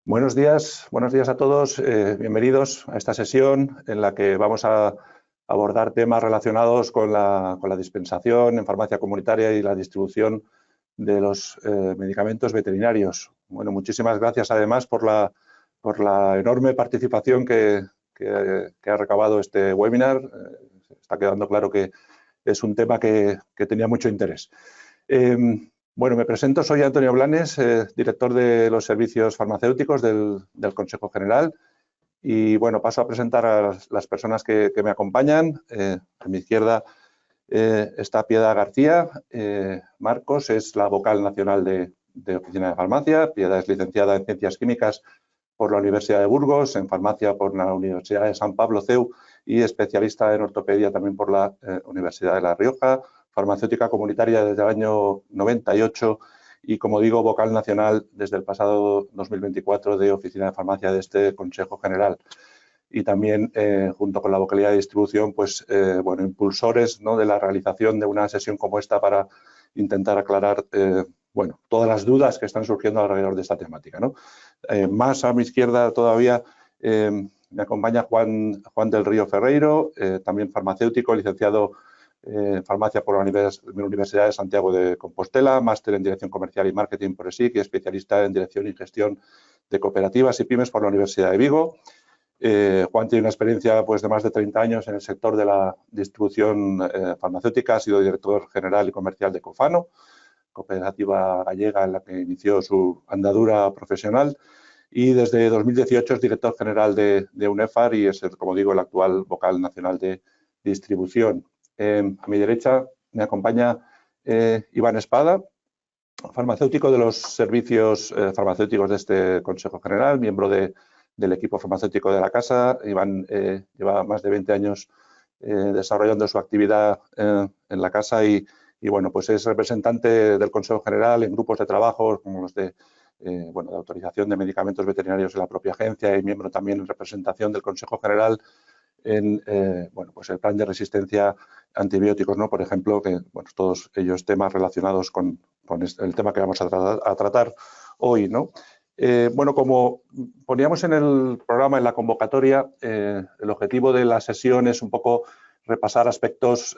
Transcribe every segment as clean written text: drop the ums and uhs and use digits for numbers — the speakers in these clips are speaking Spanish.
Buenos días a todos. Bienvenidos a esta sesión en la que vamos a abordar temas relacionados con la dispensación en farmacia comunitaria y la distribución de los medicamentos veterinarios. Bueno, muchísimas gracias además por la enorme participación que ha recabado este webinar. Está quedando claro que es un tema que tenía mucho interés. Bueno, me presento, soy Antonio Blanes, director de los servicios farmacéuticos del Consejo General y bueno, paso a presentar a las personas que me acompañan. A mi izquierda está Piedad García. Marcos es la vocal nacional de Oficina de Farmacia. Piedad es licenciada en Ciencias Químicas por la Universidad de Burgos, en Farmacia por la Universidad de San Pablo CEU y especialista en ortopedia también por la Universidad de La Rioja. Farmacéutica comunitaria desde el año 98 y, como digo, vocal nacional desde el pasado 2024 de Oficina de Farmacia de este Consejo General. Y también, junto con la vocalía de distribución, pues, bueno, impulsores, ¿no?, de la realización de una sesión como esta para intentar aclarar, bueno, todas las dudas que están surgiendo alrededor de esta temática, ¿no? Más a mi izquierda todavía me acompaña Juan del Río Ferreiro, también farmacéutico, licenciado en farmacia por la Universidad de Santiago de Compostela, máster en Dirección Comercial y Marketing por ESIC y especialista en Dirección y Gestión de Cooperativas y Pymes por la Universidad de Vigo. Juan tiene una experiencia, pues, de más de 30 años en el sector de la distribución farmacéutica. Ha sido director general y comercial de Cofano, cooperativa gallega en la que inició su andadura profesional, y desde 2018 es director general de UNEFAR y es, como digo, el actual vocal nacional de distribución. A mi derecha me acompaña Iván Espada, farmacéutico de los servicios farmacéuticos de este Consejo General, miembro del equipo farmacéutico de la Casa. Iván lleva más de 20 años desarrollando su actividad en la Casa y bueno, pues es representante del Consejo General en grupos de trabajo como los de bueno, de autorización de medicamentos veterinarios en la propia agencia y miembro también en representación del Consejo General en bueno, pues el plan de resistencia a antibióticos, ¿no? Por ejemplo, que bueno, todos ellos temas relacionados con el tema que vamos a tratar hoy, ¿no? Bueno, como poníamos en el programa, en la convocatoria, el objetivo de la sesión es un poco repasar aspectos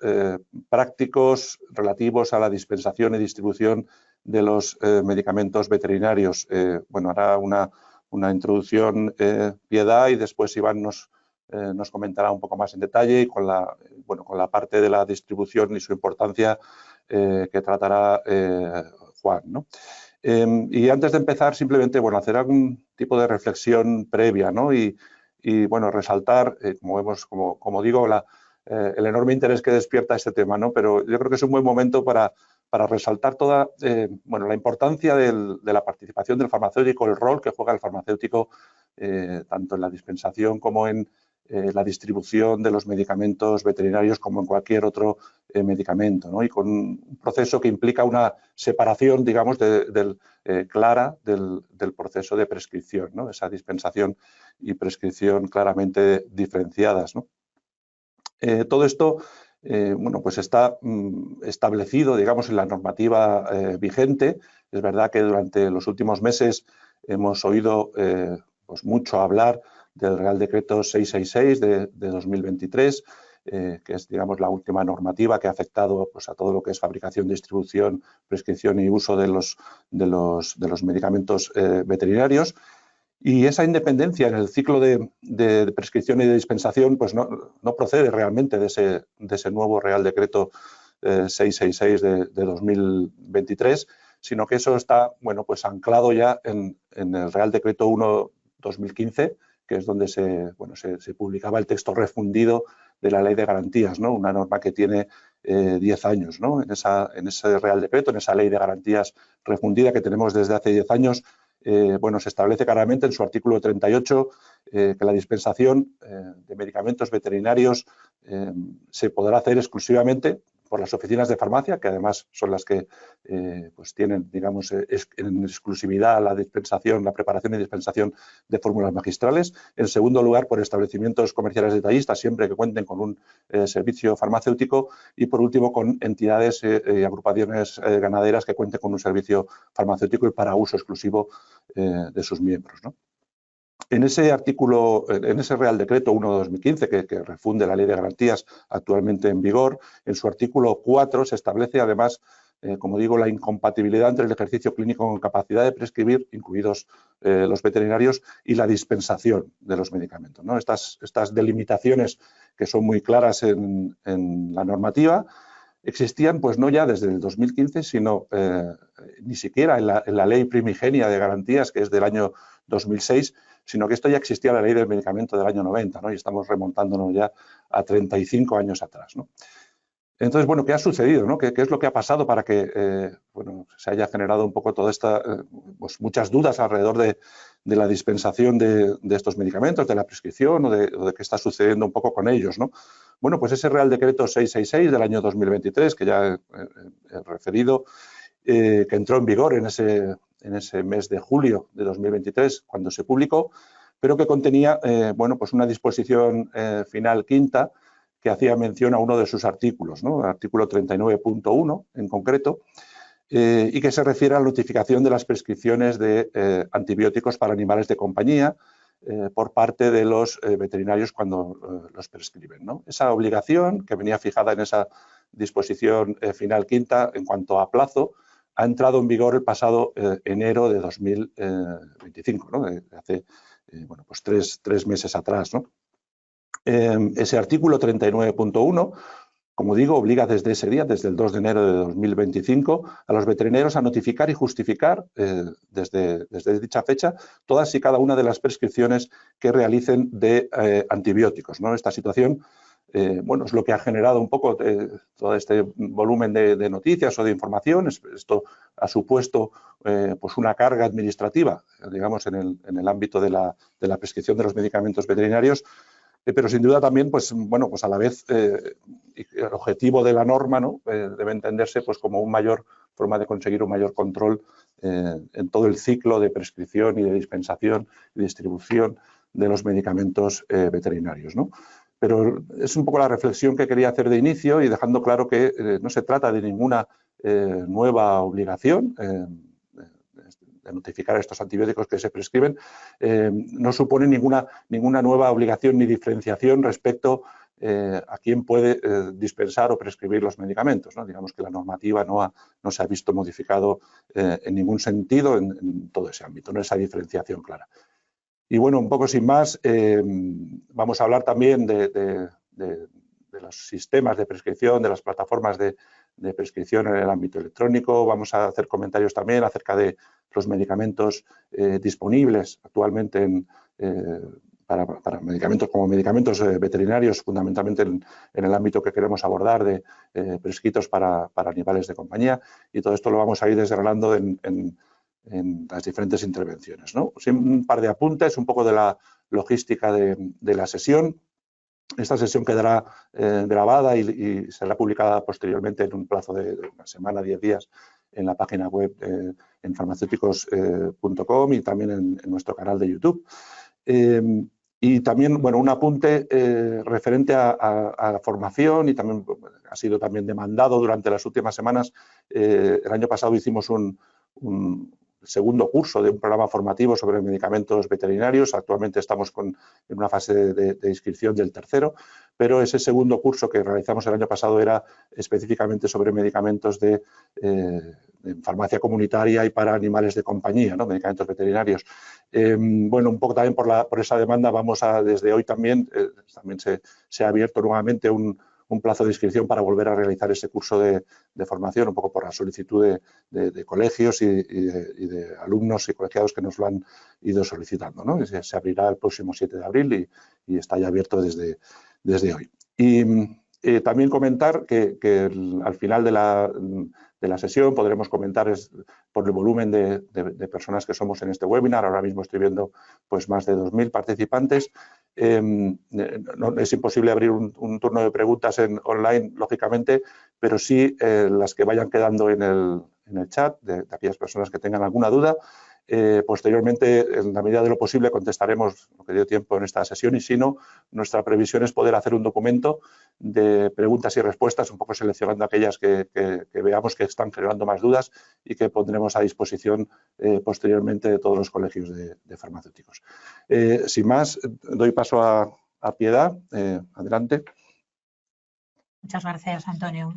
prácticos relativos a la dispensación y distribución de los medicamentos veterinarios. Bueno, hará una introducción Piedad y después Iván nos comentará un poco más en detalle y con la parte de la distribución y su importancia que tratará Juan, ¿no? Y antes de empezar, simplemente, bueno, hacer algún tipo de reflexión previa, ¿no? Y bueno, resaltar, como digo, el enorme interés que despierta este tema, ¿no? Pero yo creo que es un buen momento para resaltar toda bueno, la importancia de la participación del farmacéutico, el rol que juega el farmacéutico tanto en la dispensación como en la distribución de los medicamentos veterinarios como en cualquier otro medicamento, ¿no? Y con un proceso que implica una separación, digamos, clara del proceso de prescripción, ¿no? Esa dispensación y prescripción claramente diferenciadas, ¿no? Todo esto bueno, pues está establecido, digamos, en la normativa vigente. Es verdad que durante los últimos meses hemos oído pues mucho hablar del Real Decreto 666 de 2023, que es, digamos, la última normativa que ha afectado, pues, a todo lo que es fabricación, distribución, prescripción y uso de los medicamentos veterinarios. Y esa independencia en el ciclo de prescripción y de dispensación, pues no procede realmente de ese nuevo Real Decreto 666 de 2023, sino que eso está, bueno, pues anclado ya en el Real Decreto 1/2015, que es donde se publicaba el texto refundido de la Ley de Garantías, ¿no? Una norma que tiene 10 años, ¿no? En ese Real Decreto, en esa Ley de Garantías refundida que tenemos desde hace 10 años, bueno, se establece claramente en su artículo 38 que la dispensación de medicamentos veterinarios se podrá hacer exclusivamente por las oficinas de farmacia, que además son las que pues tienen, digamos, en exclusividad la dispensación, la preparación y dispensación de fórmulas magistrales. En segundo lugar, por establecimientos comerciales detallistas, siempre que cuenten con un servicio farmacéutico. Y, por último, con entidades y agrupaciones ganaderas que cuenten con un servicio farmacéutico y para uso exclusivo de sus miembros, ¿no? En ese artículo, en ese Real Decreto 1/2015, que refunde la Ley de Garantías actualmente en vigor, en su artículo 4 se establece además, como digo, la incompatibilidad entre el ejercicio clínico con capacidad de prescribir, incluidos los veterinarios, y la dispensación de los medicamentos, ¿no? Estas delimitaciones, que son muy claras en la normativa, existían pues no ya desde el 2015, sino ni siquiera en la Ley Primigenia de Garantías, que es del año 2006, sino que esto ya existía en la Ley del Medicamento del año 90, ¿no? Y estamos remontándonos ya a 35 años atrás, ¿no? Entonces, bueno, ¿qué ha sucedido, ¿no? ¿Qué es lo que ha pasado para que bueno, se haya generado un poco toda esta, pues muchas dudas alrededor de la dispensación de estos medicamentos, de la prescripción o de qué está sucediendo un poco con ellos, ¿no? Bueno, pues ese Real Decreto 666 del año 2023, que ya he referido, que entró en vigor en ese mes de julio de 2023, cuando se publicó, pero que contenía, bueno, pues una disposición final quinta, que hacía mención a uno de sus artículos, ¿no? El artículo 39.1 en concreto, y que se refiere a la notificación de las prescripciones de antibióticos para animales de compañía por parte de los veterinarios cuando los prescriben, ¿no? Esa obligación, que venía fijada en esa disposición final quinta en cuanto a plazo, ha entrado en vigor el pasado enero de 2025, ¿no? De hace bueno, pues tres meses atrás, ¿no? Ese artículo 39.1, como digo, obliga desde ese día, desde el 2 de enero de 2025, a los veterinarios a notificar y justificar desde dicha fecha todas y cada una de las prescripciones que realicen de antibióticos, ¿no? Esta situación, bueno, es lo que ha generado un poco todo este volumen de noticias o de información. Esto ha supuesto pues una carga administrativa, digamos, en el ámbito de la prescripción de los medicamentos veterinarios, pero sin duda también, pues bueno, pues a la vez el objetivo de la norma, ¿no? Debe entenderse pues como una mayor forma de conseguir un mayor control en todo el ciclo de prescripción y de dispensación y distribución de los medicamentos veterinarios, ¿no? Pero es un poco la reflexión que quería hacer de inicio, y dejando claro que no se trata de ninguna nueva obligación de notificar estos antibióticos que se prescriben, no supone ninguna nueva obligación ni diferenciación respecto a quién puede dispensar o prescribir los medicamentos, ¿no? Digamos que la normativa no se ha visto modificado en ningún sentido en todo ese ámbito, no esa diferenciación clara. Y bueno, un poco sin más, vamos a hablar también de los sistemas de prescripción, de las plataformas de prescripción en el ámbito electrónico. Vamos a hacer comentarios también acerca de los medicamentos disponibles actualmente para medicamentos como medicamentos veterinarios, fundamentalmente en el ámbito que queremos abordar de prescritos para animales de compañía, y todo esto lo vamos a ir desgranando en las diferentes intervenciones, ¿no? Un par de apuntes, un poco de la logística de la sesión. Esta sesión quedará grabada y será publicada posteriormente en un plazo de una semana, 10 días, en la página web en farmacéuticos.com y también en nuestro canal de YouTube. Y también, bueno, un apunte referente a formación, y también ha sido también demandado durante las últimas semanas. El año pasado hicimos un segundo curso de un programa formativo sobre medicamentos veterinarios. Actualmente estamos en una fase de inscripción del tercero, pero ese segundo curso que realizamos el año pasado era específicamente sobre medicamentos de farmacia comunitaria y para animales de compañía, ¿no? Medicamentos veterinarios. Bueno, un poco también por esa demanda vamos a, desde hoy también se ha abierto nuevamente un plazo de inscripción para volver a realizar ese curso de formación, un poco por la solicitud de colegios y de alumnos y colegiados que nos lo han ido solicitando, ¿no? Se abrirá el próximo 7 de abril y está ya abierto desde hoy. Y también comentar que al final de la sesión podremos comentar por el volumen de personas que somos en este webinar. Ahora mismo estoy viendo pues más de 2.000 participantes. No, es imposible abrir un turno de preguntas online, lógicamente, pero sí las que vayan quedando en el chat de aquellas personas que tengan alguna duda. Posteriormente, en la medida de lo posible, contestaremos lo que dio tiempo en esta sesión y si no, nuestra previsión es poder hacer un documento de preguntas y respuestas, un poco seleccionando aquellas que veamos que están generando más dudas y que pondremos a disposición posteriormente de todos los colegios de farmacéuticos. Sin más, doy paso a Piedad. Adelante. Muchas gracias, Antonio.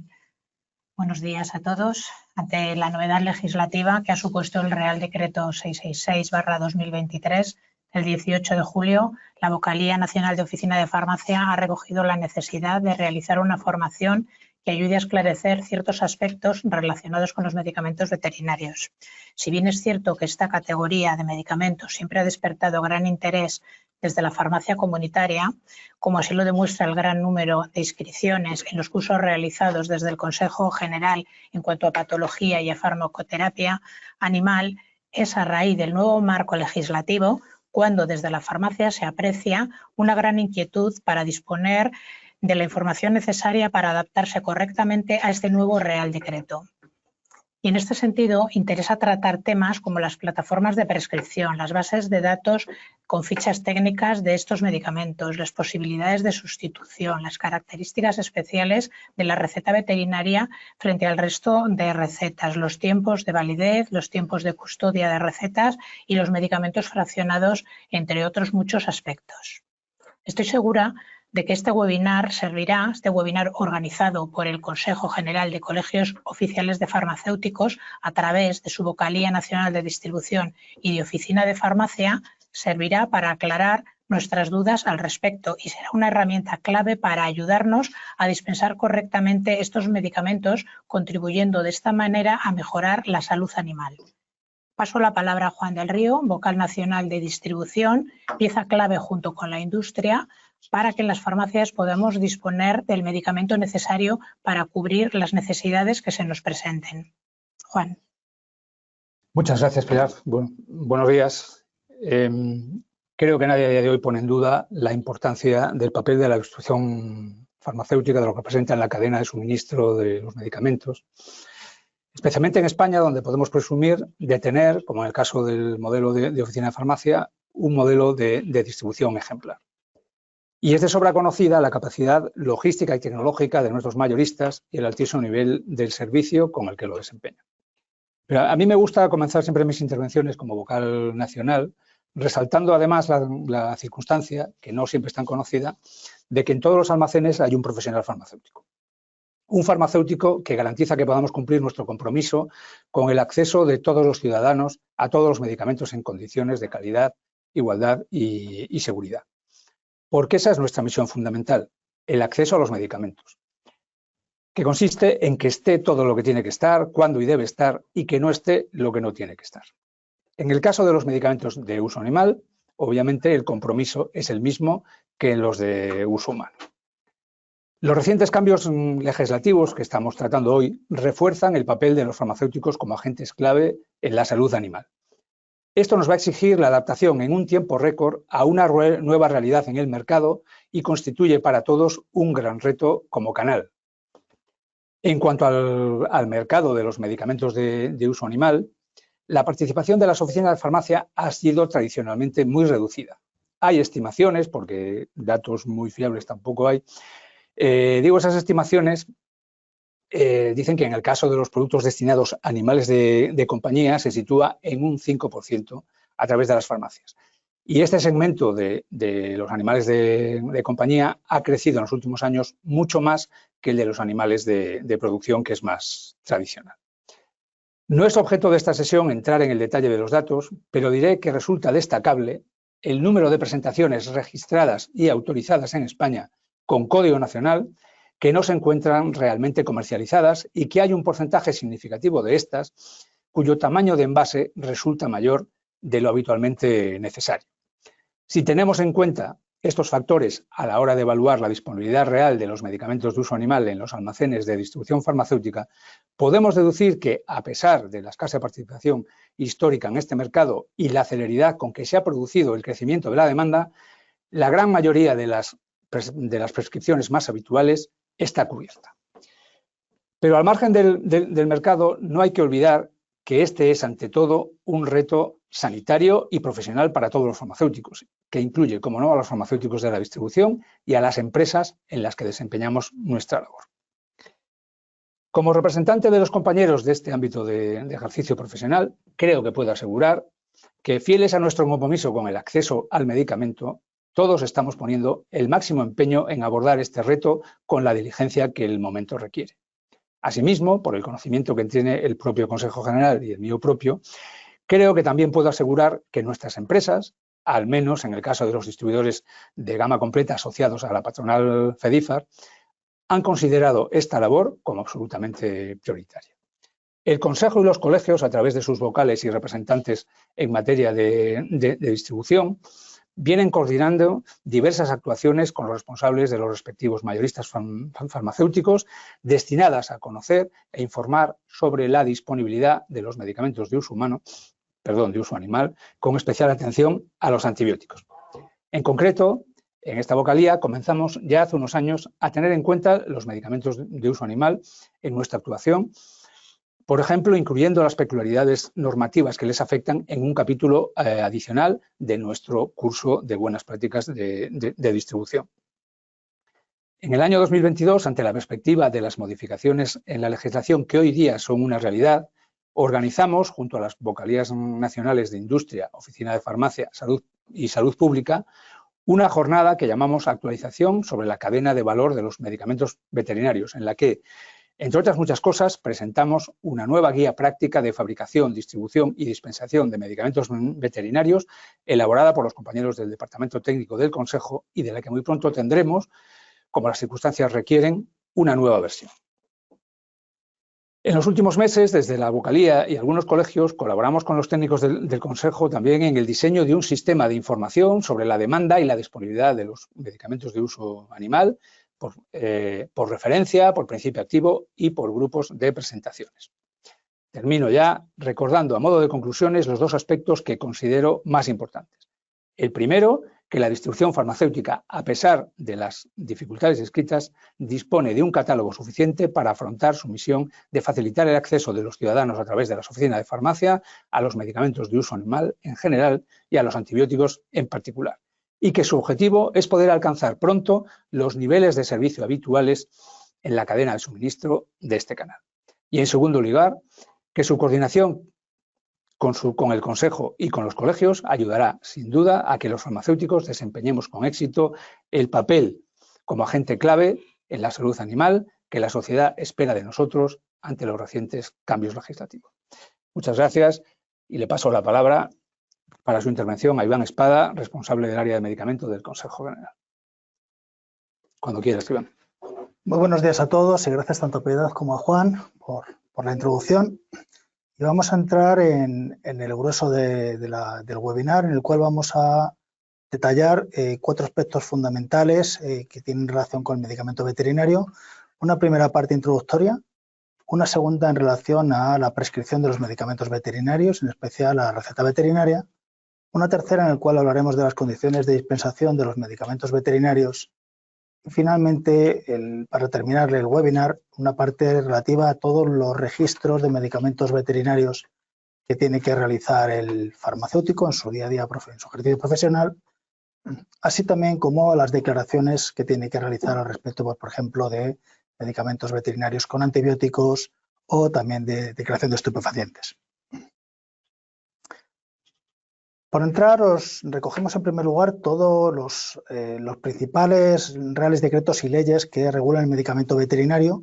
Buenos días a todos. Ante la novedad legislativa que ha supuesto el Real Decreto 666/2023, el 18 de julio, la Vocalía Nacional de Oficina de Farmacia ha recogido la necesidad de realizar una formación que ayude a esclarecer ciertos aspectos relacionados con los medicamentos veterinarios. Si bien es cierto que esta categoría de medicamentos siempre ha despertado gran interés desde la farmacia comunitaria, como así lo demuestra el gran número de inscripciones en los cursos realizados desde el Consejo General en cuanto a patología y a farmacoterapia animal, es a raíz del nuevo marco legislativo cuando desde la farmacia se aprecia una gran inquietud para disponer de la información necesaria para adaptarse correctamente a este nuevo Real Decreto. Y en este sentido, interesa tratar temas como las plataformas de prescripción, las bases de datos con fichas técnicas de estos medicamentos, las posibilidades de sustitución, las características especiales de la receta veterinaria frente al resto de recetas, los tiempos de validez, los tiempos de custodia de recetas y los medicamentos fraccionados, entre otros muchos aspectos. Estoy segura de que este webinar organizado por el Consejo General de Colegios Oficiales de Farmacéuticos a través de su Vocalía Nacional de Distribución y de Oficina de Farmacia, servirá para aclarar nuestras dudas al respecto y será una herramienta clave para ayudarnos a dispensar correctamente estos medicamentos, contribuyendo de esta manera a mejorar la salud animal. Paso la palabra a Juan del Río, Vocal Nacional de Distribución, pieza clave junto con la industria, para que en las farmacias podamos disponer del medicamento necesario para cubrir las necesidades que se nos presenten. Juan. Muchas gracias, Pilar. Buenos días. Creo que nadie a día de hoy pone en duda la importancia del papel de la distribución farmacéutica, de lo que representa en la cadena de suministro de los medicamentos, especialmente en España, donde podemos presumir de tener, como en el caso del modelo de oficina de farmacia, un modelo de distribución ejemplar. Y es de sobra conocida la capacidad logística y tecnológica de nuestros mayoristas y el altísimo nivel del servicio con el que lo desempeñan. Pero a mí me gusta comenzar siempre mis intervenciones como vocal nacional, resaltando además la circunstancia, que no siempre es tan conocida, de que en todos los almacenes hay un profesional farmacéutico. Un farmacéutico que garantiza que podamos cumplir nuestro compromiso con el acceso de todos los ciudadanos a todos los medicamentos en condiciones de calidad, igualdad y seguridad. Porque esa es nuestra misión fundamental, el acceso a los medicamentos, que consiste en que esté todo lo que tiene que estar, cuándo y debe estar, y que no esté lo que no tiene que estar. En el caso de los medicamentos de uso animal, obviamente el compromiso es el mismo que en los de uso humano. Los recientes cambios legislativos que estamos tratando hoy refuerzan el papel de los farmacéuticos como agentes clave en la salud animal. Esto nos va a exigir la adaptación en un tiempo récord a una nueva realidad en el mercado y constituye para todos un gran reto como canal. En cuanto al mercado de los medicamentos de uso animal, la participación de las oficinas de farmacia ha sido tradicionalmente muy reducida. Hay estimaciones, porque datos muy fiables tampoco hay. Esas estimaciones dicen que en el caso de los productos destinados a animales de compañía se sitúa en un 5% a través de las farmacias. Y este segmento de los animales de compañía ha crecido en los últimos años mucho más que el de los animales de producción, que es más tradicional. No es objeto de esta sesión entrar en el detalle de los datos, pero diré que resulta destacable el número de presentaciones registradas y autorizadas en España con código nacional que no se encuentran realmente comercializadas y que hay un porcentaje significativo de estas cuyo tamaño de envase resulta mayor de lo habitualmente necesario. Si tenemos en cuenta estos factores a la hora de evaluar la disponibilidad real de los medicamentos de uso animal en los almacenes de distribución farmacéutica, podemos deducir que, a pesar de la escasa participación histórica en este mercado y la celeridad con que se ha producido el crecimiento de la demanda, la gran mayoría de las prescripciones más habituales está cubierta. Pero al margen del mercado, no hay que olvidar que este es, ante todo, un reto sanitario y profesional para todos los farmacéuticos, que incluye, como no, a los farmacéuticos de la distribución y a las empresas en las que desempeñamos nuestra labor. Como representante de los compañeros de este ámbito de ejercicio profesional, creo que puedo asegurar que, fieles a nuestro compromiso con el acceso al medicamento, todos estamos poniendo el máximo empeño en abordar este reto con la diligencia que el momento requiere. Asimismo, por el conocimiento que tiene el propio Consejo General y el mío propio, creo que también puedo asegurar que nuestras empresas, al menos en el caso de los distribuidores de gama completa asociados a la patronal Fedifar, han considerado esta labor como absolutamente prioritaria. El Consejo y los colegios, a través de sus vocales y representantes en materia de distribución, vienen coordinando diversas actuaciones con los responsables de los respectivos mayoristas farmacéuticos destinadas a conocer e informar sobre la disponibilidad de los medicamentos de uso animal, con especial atención a los antibióticos. En concreto, en esta vocalía comenzamos ya hace unos años a tener en cuenta los medicamentos de uso animal en nuestra actuación, por ejemplo, incluyendo las peculiaridades normativas que les afectan en un capítulo adicional de nuestro curso de buenas prácticas de distribución. En el año 2022, ante la perspectiva de las modificaciones en la legislación que hoy día son una realidad, organizamos, junto a las vocalías nacionales de Industria, Oficina de Farmacia y Salud Pública, una jornada que llamamos Actualización sobre la cadena de valor de los medicamentos veterinarios, en la que, entre otras muchas cosas, presentamos una nueva guía práctica de fabricación, distribución y dispensación de medicamentos veterinarios elaborada por los compañeros del Departamento Técnico del Consejo y de la que muy pronto tendremos, como las circunstancias requieren, una nueva versión. En los últimos meses, desde la vocalía y algunos colegios, colaboramos con los técnicos del Consejo también en el diseño de un sistema de información sobre la demanda y la disponibilidad de los medicamentos de uso animal, por referencia, por principio activo y por grupos de presentaciones. Termino ya recordando a modo de conclusiones los dos aspectos que considero más importantes. El primero, que la distribución farmacéutica, a pesar de las dificultades descritas, dispone de un catálogo suficiente para afrontar su misión de facilitar el acceso de los ciudadanos a través de las oficinas de farmacia a los medicamentos de uso animal en general y a los antibióticos en particular, y que su objetivo es poder alcanzar pronto los niveles de servicio habituales en la cadena de suministro de este canal. Y en segundo lugar, que su coordinación con el Consejo y con los colegios ayudará, sin duda, a que los farmacéuticos desempeñemos con éxito el papel como agente clave en la salud animal que la sociedad espera de nosotros ante los recientes cambios legislativos. Muchas gracias y le paso la palabra para su intervención a Iván Espada, responsable del área de medicamentos del Consejo General. Cuando quieras, Iván. Muy buenos días a todos y gracias tanto a Piedad como a Juan por la introducción. Y vamos a entrar en el grueso del webinar, en el cual vamos a detallar 4 aspectos fundamentales que tienen relación con el medicamento veterinario. Una primera parte introductoria, una segunda en relación a la prescripción de los medicamentos veterinarios, en especial la receta veterinaria. Una tercera en la cual hablaremos de las condiciones de dispensación de los medicamentos veterinarios. Y finalmente, para terminar el webinar, una parte relativa a todos los registros de medicamentos veterinarios que tiene que realizar el farmacéutico en su día a día, en su ejercicio profesional, así también como las declaraciones que tiene que realizar al respecto, pues, por ejemplo, de medicamentos veterinarios con antibióticos o también de declaración de estupefacientes. Por entrar, os recogemos en primer lugar todos los principales reales decretos y leyes que regulan el medicamento veterinario.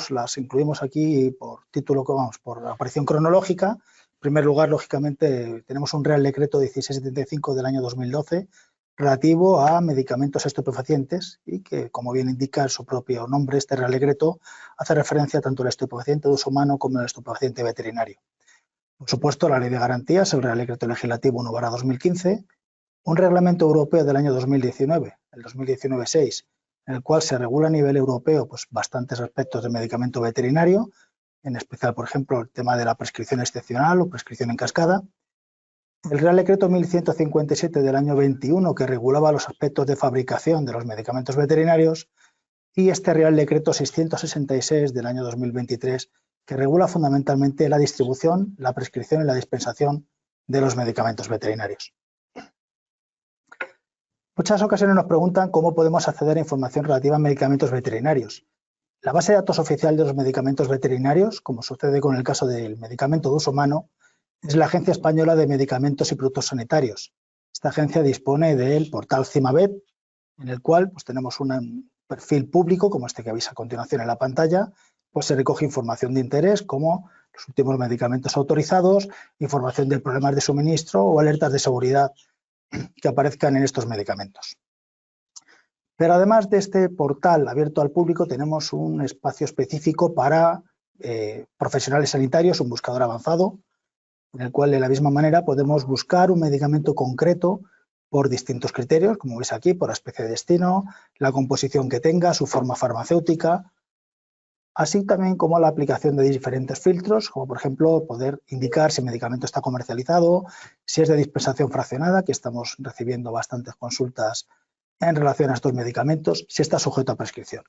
Las incluimos aquí por título, por aparición cronológica. En primer lugar, lógicamente, tenemos un Real Decreto 1675 del año 2012 relativo a medicamentos estupefacientes y que, como bien indica su propio nombre, este Real Decreto hace referencia tanto al estupefaciente de uso humano como al estupefaciente veterinario. Por supuesto, la Ley de Garantías, el Real Decreto Legislativo 1/2015, un Reglamento Europeo del año 2019, el 2019-6, en el cual se regula a nivel europeo pues, bastantes aspectos del medicamento veterinario, en especial, por ejemplo, el tema de la prescripción excepcional o prescripción en cascada. El Real Decreto 1157 del año 21, que regulaba los aspectos de fabricación de los medicamentos veterinarios, y este Real Decreto 666 del año 2023, que regula fundamentalmente la distribución, la prescripción y la dispensación de los medicamentos veterinarios. Muchas ocasiones nos preguntan cómo podemos acceder a información relativa a medicamentos veterinarios. La base de datos oficial de los medicamentos veterinarios, como sucede con el caso del medicamento de uso humano, es la Agencia Española de Medicamentos y Productos Sanitarios. Esta agencia dispone del portal CIMAVET, en el cual pues, tenemos un perfil público, como este que veis a continuación en la pantalla, pues se recoge información de interés como los últimos medicamentos autorizados, información de problemas de suministro o alertas de seguridad que aparezcan en estos medicamentos. Pero además de este portal abierto al público, tenemos un espacio específico para profesionales sanitarios, un buscador avanzado, en el cual de la misma manera podemos buscar un medicamento concreto por distintos criterios, como veis aquí, por la especie de destino, la composición que tenga, su forma farmacéutica, así también como la aplicación de diferentes filtros, como por ejemplo poder indicar si el medicamento está comercializado, si es de dispensación fraccionada, que estamos recibiendo bastantes consultas en relación a estos medicamentos, si está sujeto a prescripción.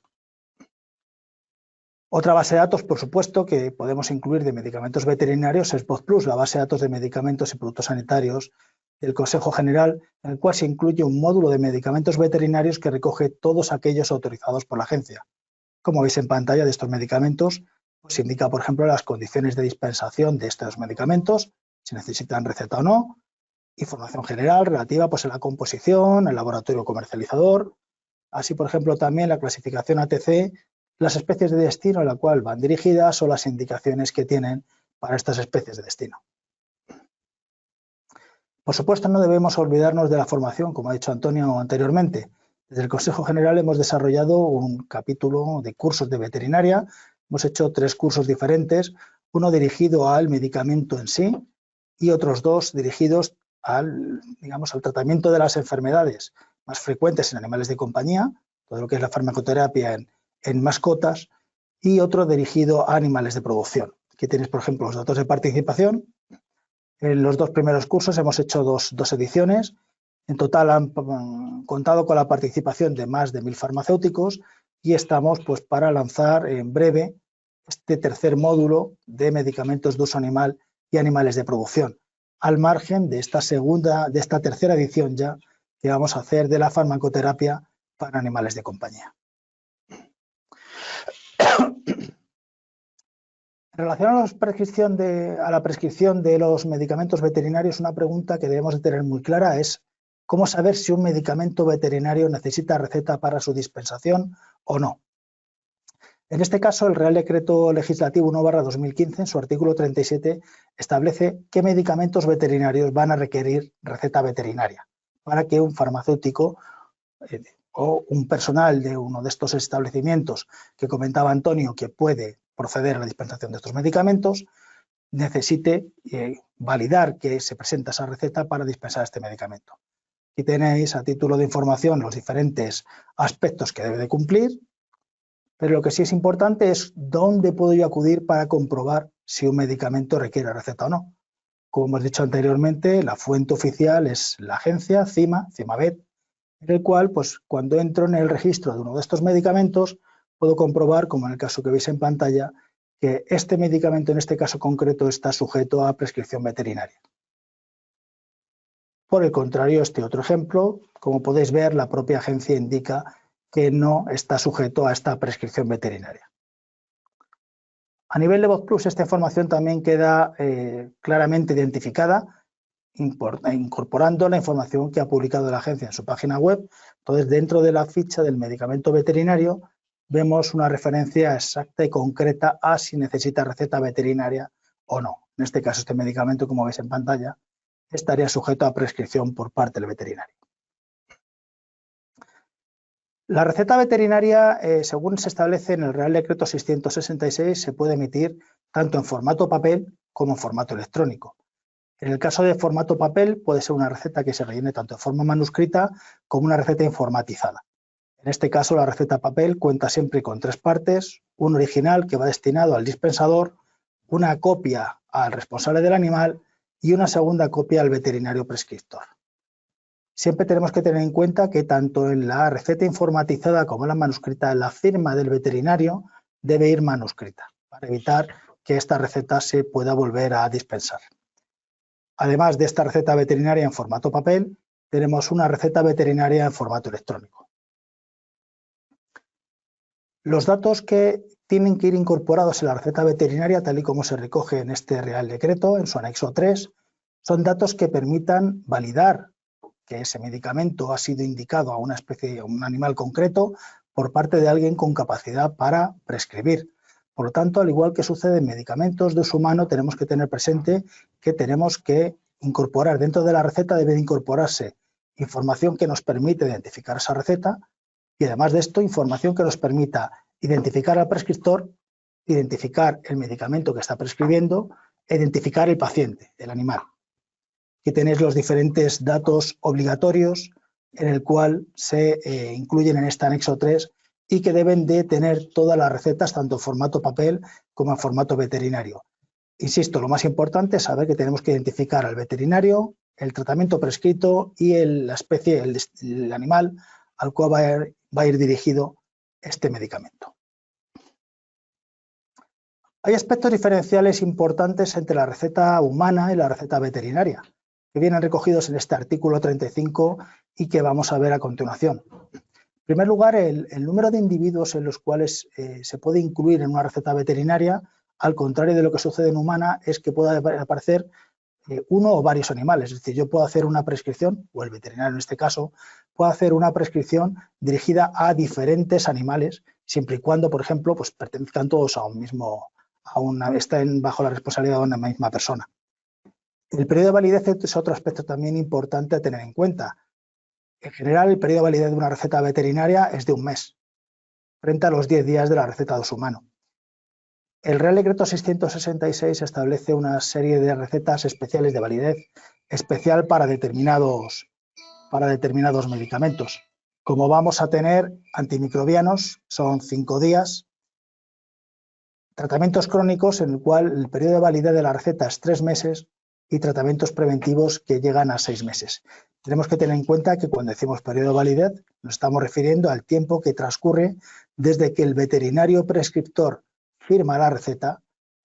Otra base de datos, por supuesto, que podemos incluir de medicamentos veterinarios es VozPlus, la base de datos de medicamentos y productos sanitarios del Consejo General, en el cual se incluye un módulo de medicamentos veterinarios que recoge todos aquellos autorizados por la agencia. Como veis en pantalla de estos medicamentos, pues indica, por ejemplo, las condiciones de dispensación de estos medicamentos, si necesitan receta o no, información general relativa pues, a la composición, el laboratorio comercializador, así, por ejemplo, también la clasificación ATC, las especies de destino a la cual van dirigidas o las indicaciones que tienen para estas especies de destino. Por supuesto, no debemos olvidarnos de la formación, como ha dicho Antonio anteriormente. Desde el Consejo General hemos desarrollado un capítulo de cursos de veterinaria. Hemos hecho 3 cursos diferentes, uno dirigido al medicamento en sí y otros 2 dirigidos al tratamiento de las enfermedades más frecuentes en animales de compañía, todo lo que es la farmacoterapia en mascotas, y otro dirigido a animales de producción. Aquí tenéis, por ejemplo, los datos de participación. En los 2 primeros cursos hemos hecho dos ediciones. En total han contado con la participación de más de 1000 farmacéuticos y estamos pues, para lanzar en breve este tercer módulo de medicamentos de uso animal y animales de producción, al margen de esta tercera edición ya que vamos a hacer de la farmacoterapia para animales de compañía. En relación a la prescripción de los medicamentos veterinarios, una pregunta que debemos de tener muy clara es cómo saber si un medicamento veterinario necesita receta para su dispensación o no. En este caso, el Real Decreto Legislativo 1/2015, en su artículo 37, establece qué medicamentos veterinarios van a requerir receta veterinaria para que un farmacéutico o un personal de uno de estos establecimientos que comentaba Antonio que puede proceder a la dispensación de estos medicamentos, necesite validar que se presenta esa receta para dispensar este medicamento. Aquí tenéis a título de información los diferentes aspectos que debe de cumplir, pero lo que sí es importante es dónde puedo yo acudir para comprobar si un medicamento requiere receta o no. Como hemos dicho anteriormente, la fuente oficial es la agencia CIMAVET, en el cual, pues, cuando entro en el registro de uno de estos medicamentos, puedo comprobar, como en el caso que veis en pantalla, que este medicamento, en este caso concreto, está sujeto a prescripción veterinaria. Por el contrario, este otro ejemplo, como podéis ver, la propia agencia indica que no está sujeto a esta prescripción veterinaria. A nivel de VozPlus, esta información también queda claramente identificada, incorporando la información que ha publicado la agencia en su página web. Entonces, dentro de la ficha del medicamento veterinario, vemos una referencia exacta y concreta a si necesita receta veterinaria o no. En este caso, este medicamento, como veis en pantalla, estaría sujeto a prescripción por parte del veterinario. La receta veterinaria, según se establece en el Real Decreto 666, se puede emitir tanto en formato papel como en formato electrónico. En el caso de formato papel, puede ser una receta que se rellene tanto en forma manuscrita como una receta informatizada. En este caso, la receta papel cuenta siempre con 3 partes, un original que va destinado al dispensador, una copia al responsable del animal y una segunda copia al veterinario prescriptor. Siempre tenemos que tener en cuenta que tanto en la receta informatizada como en la manuscrita, la firma del veterinario debe ir manuscrita, para evitar que esta receta se pueda volver a dispensar. Además de esta receta veterinaria en formato papel, tenemos una receta veterinaria en formato electrónico. Los datos que tienen que ir incorporados en la receta veterinaria, tal y como se recoge en este Real Decreto, en su anexo 3, son datos que permitan validar que ese medicamento ha sido indicado a una especie, a un animal concreto, por parte de alguien con capacidad para prescribir. Por lo tanto, al igual que sucede en medicamentos de uso humano, tenemos que tener presente que tenemos que incorporar dentro de la receta, debe de incorporarse información que nos permite identificar esa receta y además de esto, información que nos permita identificar al prescriptor, identificar el medicamento que está prescribiendo, identificar el paciente, el animal. Aquí tenéis los diferentes datos obligatorios en el cual se incluyen en este anexo 3 y que deben de tener todas las recetas, tanto en formato papel como en formato veterinario. Insisto, lo más importante es saber que tenemos que identificar al veterinario, el tratamiento prescrito y la especie, el animal al cual va a ir dirigido este medicamento. Hay aspectos diferenciales importantes entre la receta humana y la receta veterinaria, que vienen recogidos en este artículo 35 y que vamos a ver a continuación. En primer lugar, el número de individuos en los cuales se puede incluir en una receta veterinaria, al contrario de lo que sucede en humana, es que pueda aparecer uno o varios animales. Es decir, yo puedo hacer una prescripción, o el veterinario en este caso, puede hacer una prescripción dirigida a diferentes animales, siempre y cuando, por ejemplo, pues pertenezcan todos a un mismo, estén bajo la responsabilidad de una misma persona. El periodo de validez es otro aspecto también importante a tener en cuenta. En general, el periodo de validez de una receta veterinaria es de un mes, frente a los 10 días de la receta de uso humano. El Real Decreto 666 establece una serie de recetas especiales de validez especial para determinados medicamentos. Como vamos a tener antimicrobianos, son 5 días, tratamientos crónicos en el cual el periodo de validez de la receta es 3 meses y tratamientos preventivos que llegan a 6 meses. Tenemos que tener en cuenta que cuando decimos periodo de validez nos estamos refiriendo al tiempo que transcurre desde que el veterinario prescriptor firma la receta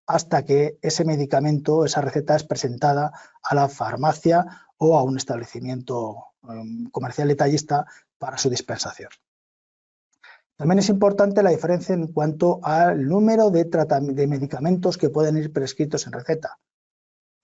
hasta que ese medicamento, esa receta es presentada a la farmacia o a un establecimiento comercial detallista para su dispensación. También es importante la diferencia en cuanto al número de medicamentos que pueden ir prescritos en receta.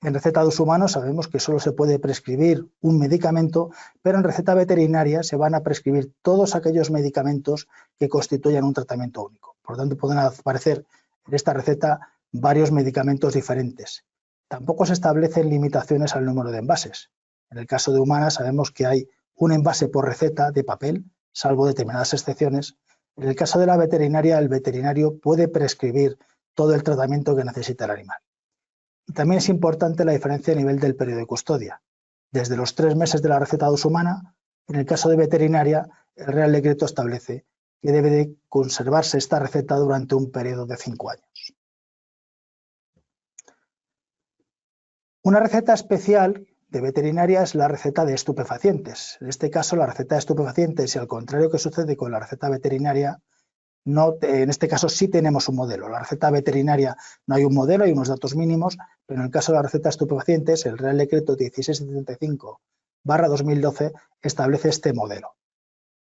En receta de uso humano sabemos que solo se puede prescribir un medicamento, pero en receta veterinaria se van a prescribir todos aquellos medicamentos que constituyan un tratamiento único. Por lo tanto, pueden aparecer en esta receta varios medicamentos diferentes. Tampoco se establecen limitaciones al número de envases. En el caso de humana sabemos que hay un envase por receta de papel, salvo determinadas excepciones. En el caso de la veterinaria, el veterinario puede prescribir todo el tratamiento que necesita el animal. Y también es importante la diferencia a nivel del periodo de custodia. Desde los 3 meses de la receta de uso humana, en el caso de veterinaria, el Real Decreto establece que debe de conservarse esta receta durante un periodo de 5 años. Una receta especial de veterinaria es la receta de estupefacientes. En este caso, la receta de estupefacientes, y al contrario que sucede con la receta veterinaria, en este caso sí tenemos un modelo. La receta veterinaria no hay un modelo, hay unos datos mínimos, pero en el caso de la receta de estupefacientes, el Real Decreto 1675/2012 establece este modelo.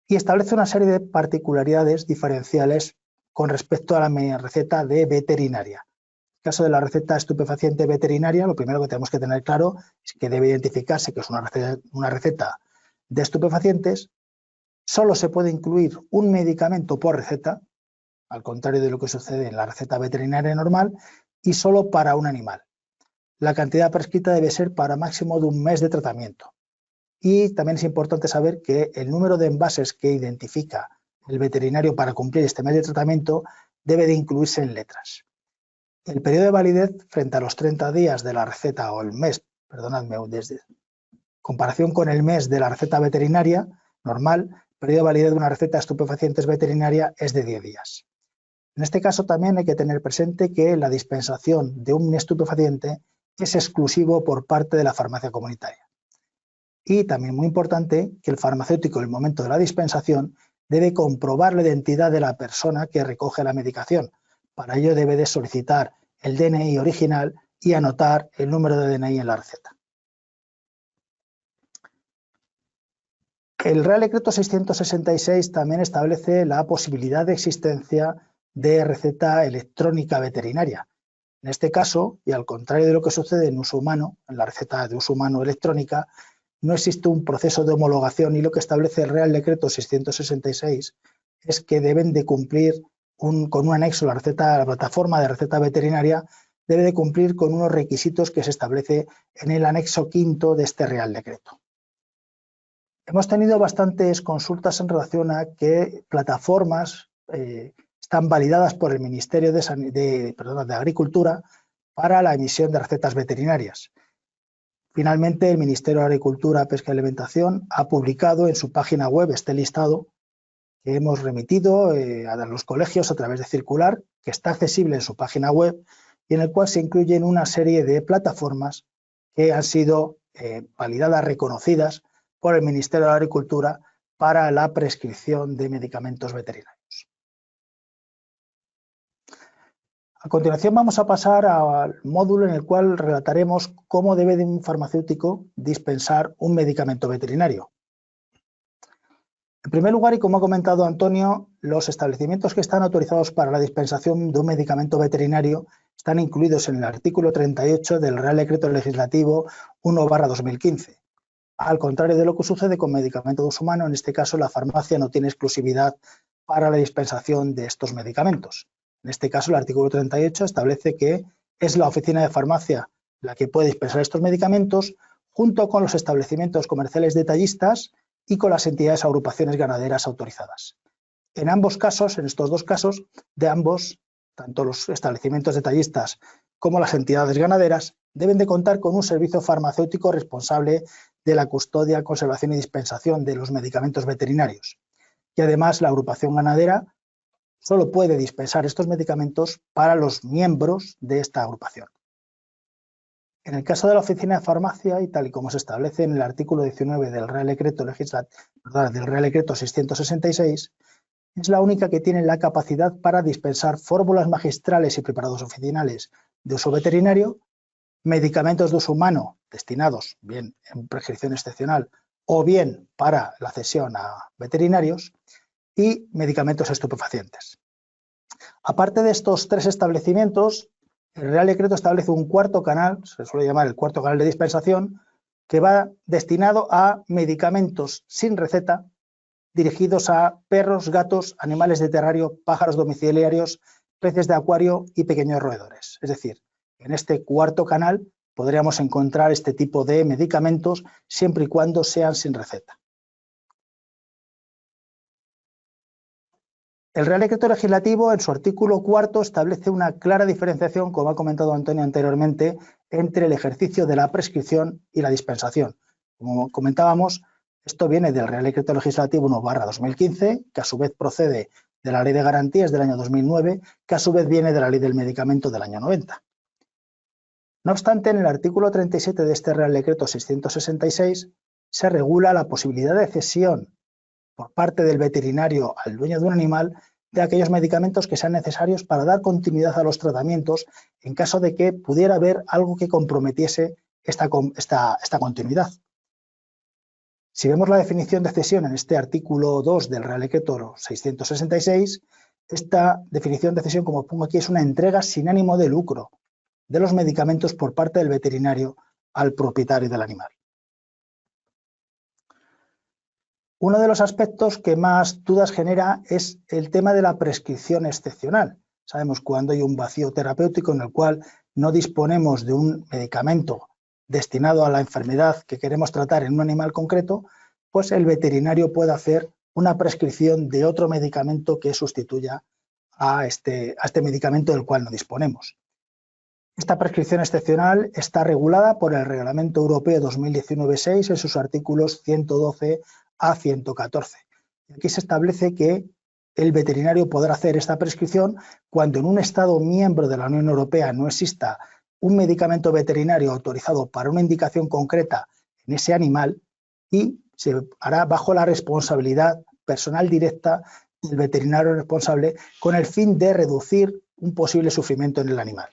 Y establece una serie de particularidades diferenciales con respecto a la receta de veterinaria. En el caso de la receta estupefaciente veterinaria, lo primero que tenemos que tener claro es que debe identificarse que es una receta de estupefacientes. Solo se puede incluir un medicamento por receta, al contrario de lo que sucede en la receta veterinaria normal, y solo para un animal. La cantidad prescrita debe ser para máximo de un mes de tratamiento. Y también es importante saber que el número de envases que identifica el veterinario para cumplir este mes de tratamiento debe de incluirse en letras. El periodo de validez frente a los 30 días de la receta o el mes, perdonadme, desde comparación con el mes de la receta veterinaria normal, el periodo de validez de una receta de estupefacientes veterinaria es de 10 días. En este caso también hay que tener presente que la dispensación de un estupefaciente es exclusivo por parte de la farmacia comunitaria. Y también muy importante que el farmacéutico en el momento de la dispensación debe comprobar la identidad de la persona que recoge la medicación. Para ello debe de solicitar el DNI original y anotar el número de DNI en la receta. El Real Decreto 666 también establece la posibilidad de existencia de receta electrónica veterinaria. En este caso, y al contrario de lo que sucede en uso humano, en la receta de uso humano electrónica, no existe un proceso de homologación y lo que establece el Real Decreto 666 es que deben de cumplir con un anexo la plataforma de receta veterinaria debe de cumplir con unos requisitos que se establece en el anexo quinto de este Real Decreto. Hemos tenido bastantes consultas en relación a que plataformas están validadas por el Ministerio de Agricultura para la emisión de recetas veterinarias. Finalmente, el Ministerio de Agricultura, Pesca y Alimentación ha publicado en su página web este listado que hemos remitido a los colegios a través de circular, que está accesible en su página web y en el cual se incluyen una serie de plataformas que han sido validadas, reconocidas por el Ministerio de Agricultura para la prescripción de medicamentos veterinarios. A continuación vamos a pasar al módulo en el cual relataremos cómo debe un farmacéutico dispensar un medicamento veterinario. En primer lugar, y como ha comentado Antonio, los establecimientos que están autorizados para la dispensación de un medicamento veterinario están incluidos en el artículo 38 del Real Decreto Legislativo 1/2015. Al contrario de lo que sucede con medicamentos de uso humano, en este caso la farmacia no tiene exclusividad para la dispensación de estos medicamentos. En este caso, el artículo 38 establece que es la oficina de farmacia la que puede dispensar estos medicamentos junto con los establecimientos comerciales detallistas y con las entidades o agrupaciones ganaderas autorizadas. En ambos casos, en estos dos casos, de ambos, tanto los establecimientos detallistas como las entidades ganaderas, deben de contar con un servicio farmacéutico responsable de la custodia, conservación y dispensación de los medicamentos veterinarios. Y además, la agrupación ganadera solo puede dispensar estos medicamentos para los miembros de esta agrupación. En el caso de la oficina de farmacia, y tal y como se establece en el artículo 19 del Real Decreto 666, es la única que tiene la capacidad para dispensar fórmulas magistrales y preparados oficinales de uso veterinario, medicamentos de uso humano destinados bien en prescripción excepcional o bien para la cesión a veterinarios y medicamentos estupefacientes. Aparte de estos tres establecimientos, el Real Decreto establece un cuarto canal, se suele llamar el cuarto canal de dispensación, que va destinado a medicamentos sin receta dirigidos a perros, gatos, animales de terrario, pájaros domiciliarios, peces de acuario y pequeños roedores. Es decir, en este cuarto canal podríamos encontrar este tipo de medicamentos siempre y cuando sean sin receta. El Real Decreto Legislativo, en su artículo cuarto, establece una clara diferenciación, como ha comentado Antonio anteriormente, entre el ejercicio de la prescripción y la dispensación. Como comentábamos, esto viene del Real Decreto Legislativo 1/2015, que a su vez procede de la Ley de Garantías del año 2009, que a su vez viene de la Ley del Medicamento del año 90. No obstante, en el artículo 37 de este Real Decreto 666 se regula la posibilidad de cesión por parte del veterinario al dueño de un animal de aquellos medicamentos que sean necesarios para dar continuidad a los tratamientos en caso de que pudiera haber algo que comprometiese esta continuidad. Si vemos la definición de cesión en este artículo 2 del Real Decreto 666, esta definición de cesión, como pongo aquí, es una entrega sin ánimo de lucro de los medicamentos por parte del veterinario al propietario del animal. Uno de los aspectos que más dudas genera es el tema de la prescripción excepcional. Sabemos cuando hay un vacío terapéutico en el cual no disponemos de un medicamento destinado a la enfermedad que queremos tratar en un animal concreto, pues el veterinario puede hacer una prescripción de otro medicamento que sustituya a este medicamento del cual no disponemos. Esta prescripción excepcional está regulada por el Reglamento Europeo 2019/6 en sus artículos 112 a 114. Aquí se establece que el veterinario podrá hacer esta prescripción cuando en un Estado miembro de la Unión Europea no exista un medicamento veterinario autorizado para una indicación concreta en ese animal y se hará bajo la responsabilidad personal directa del veterinario responsable con el fin de reducir un posible sufrimiento en el animal.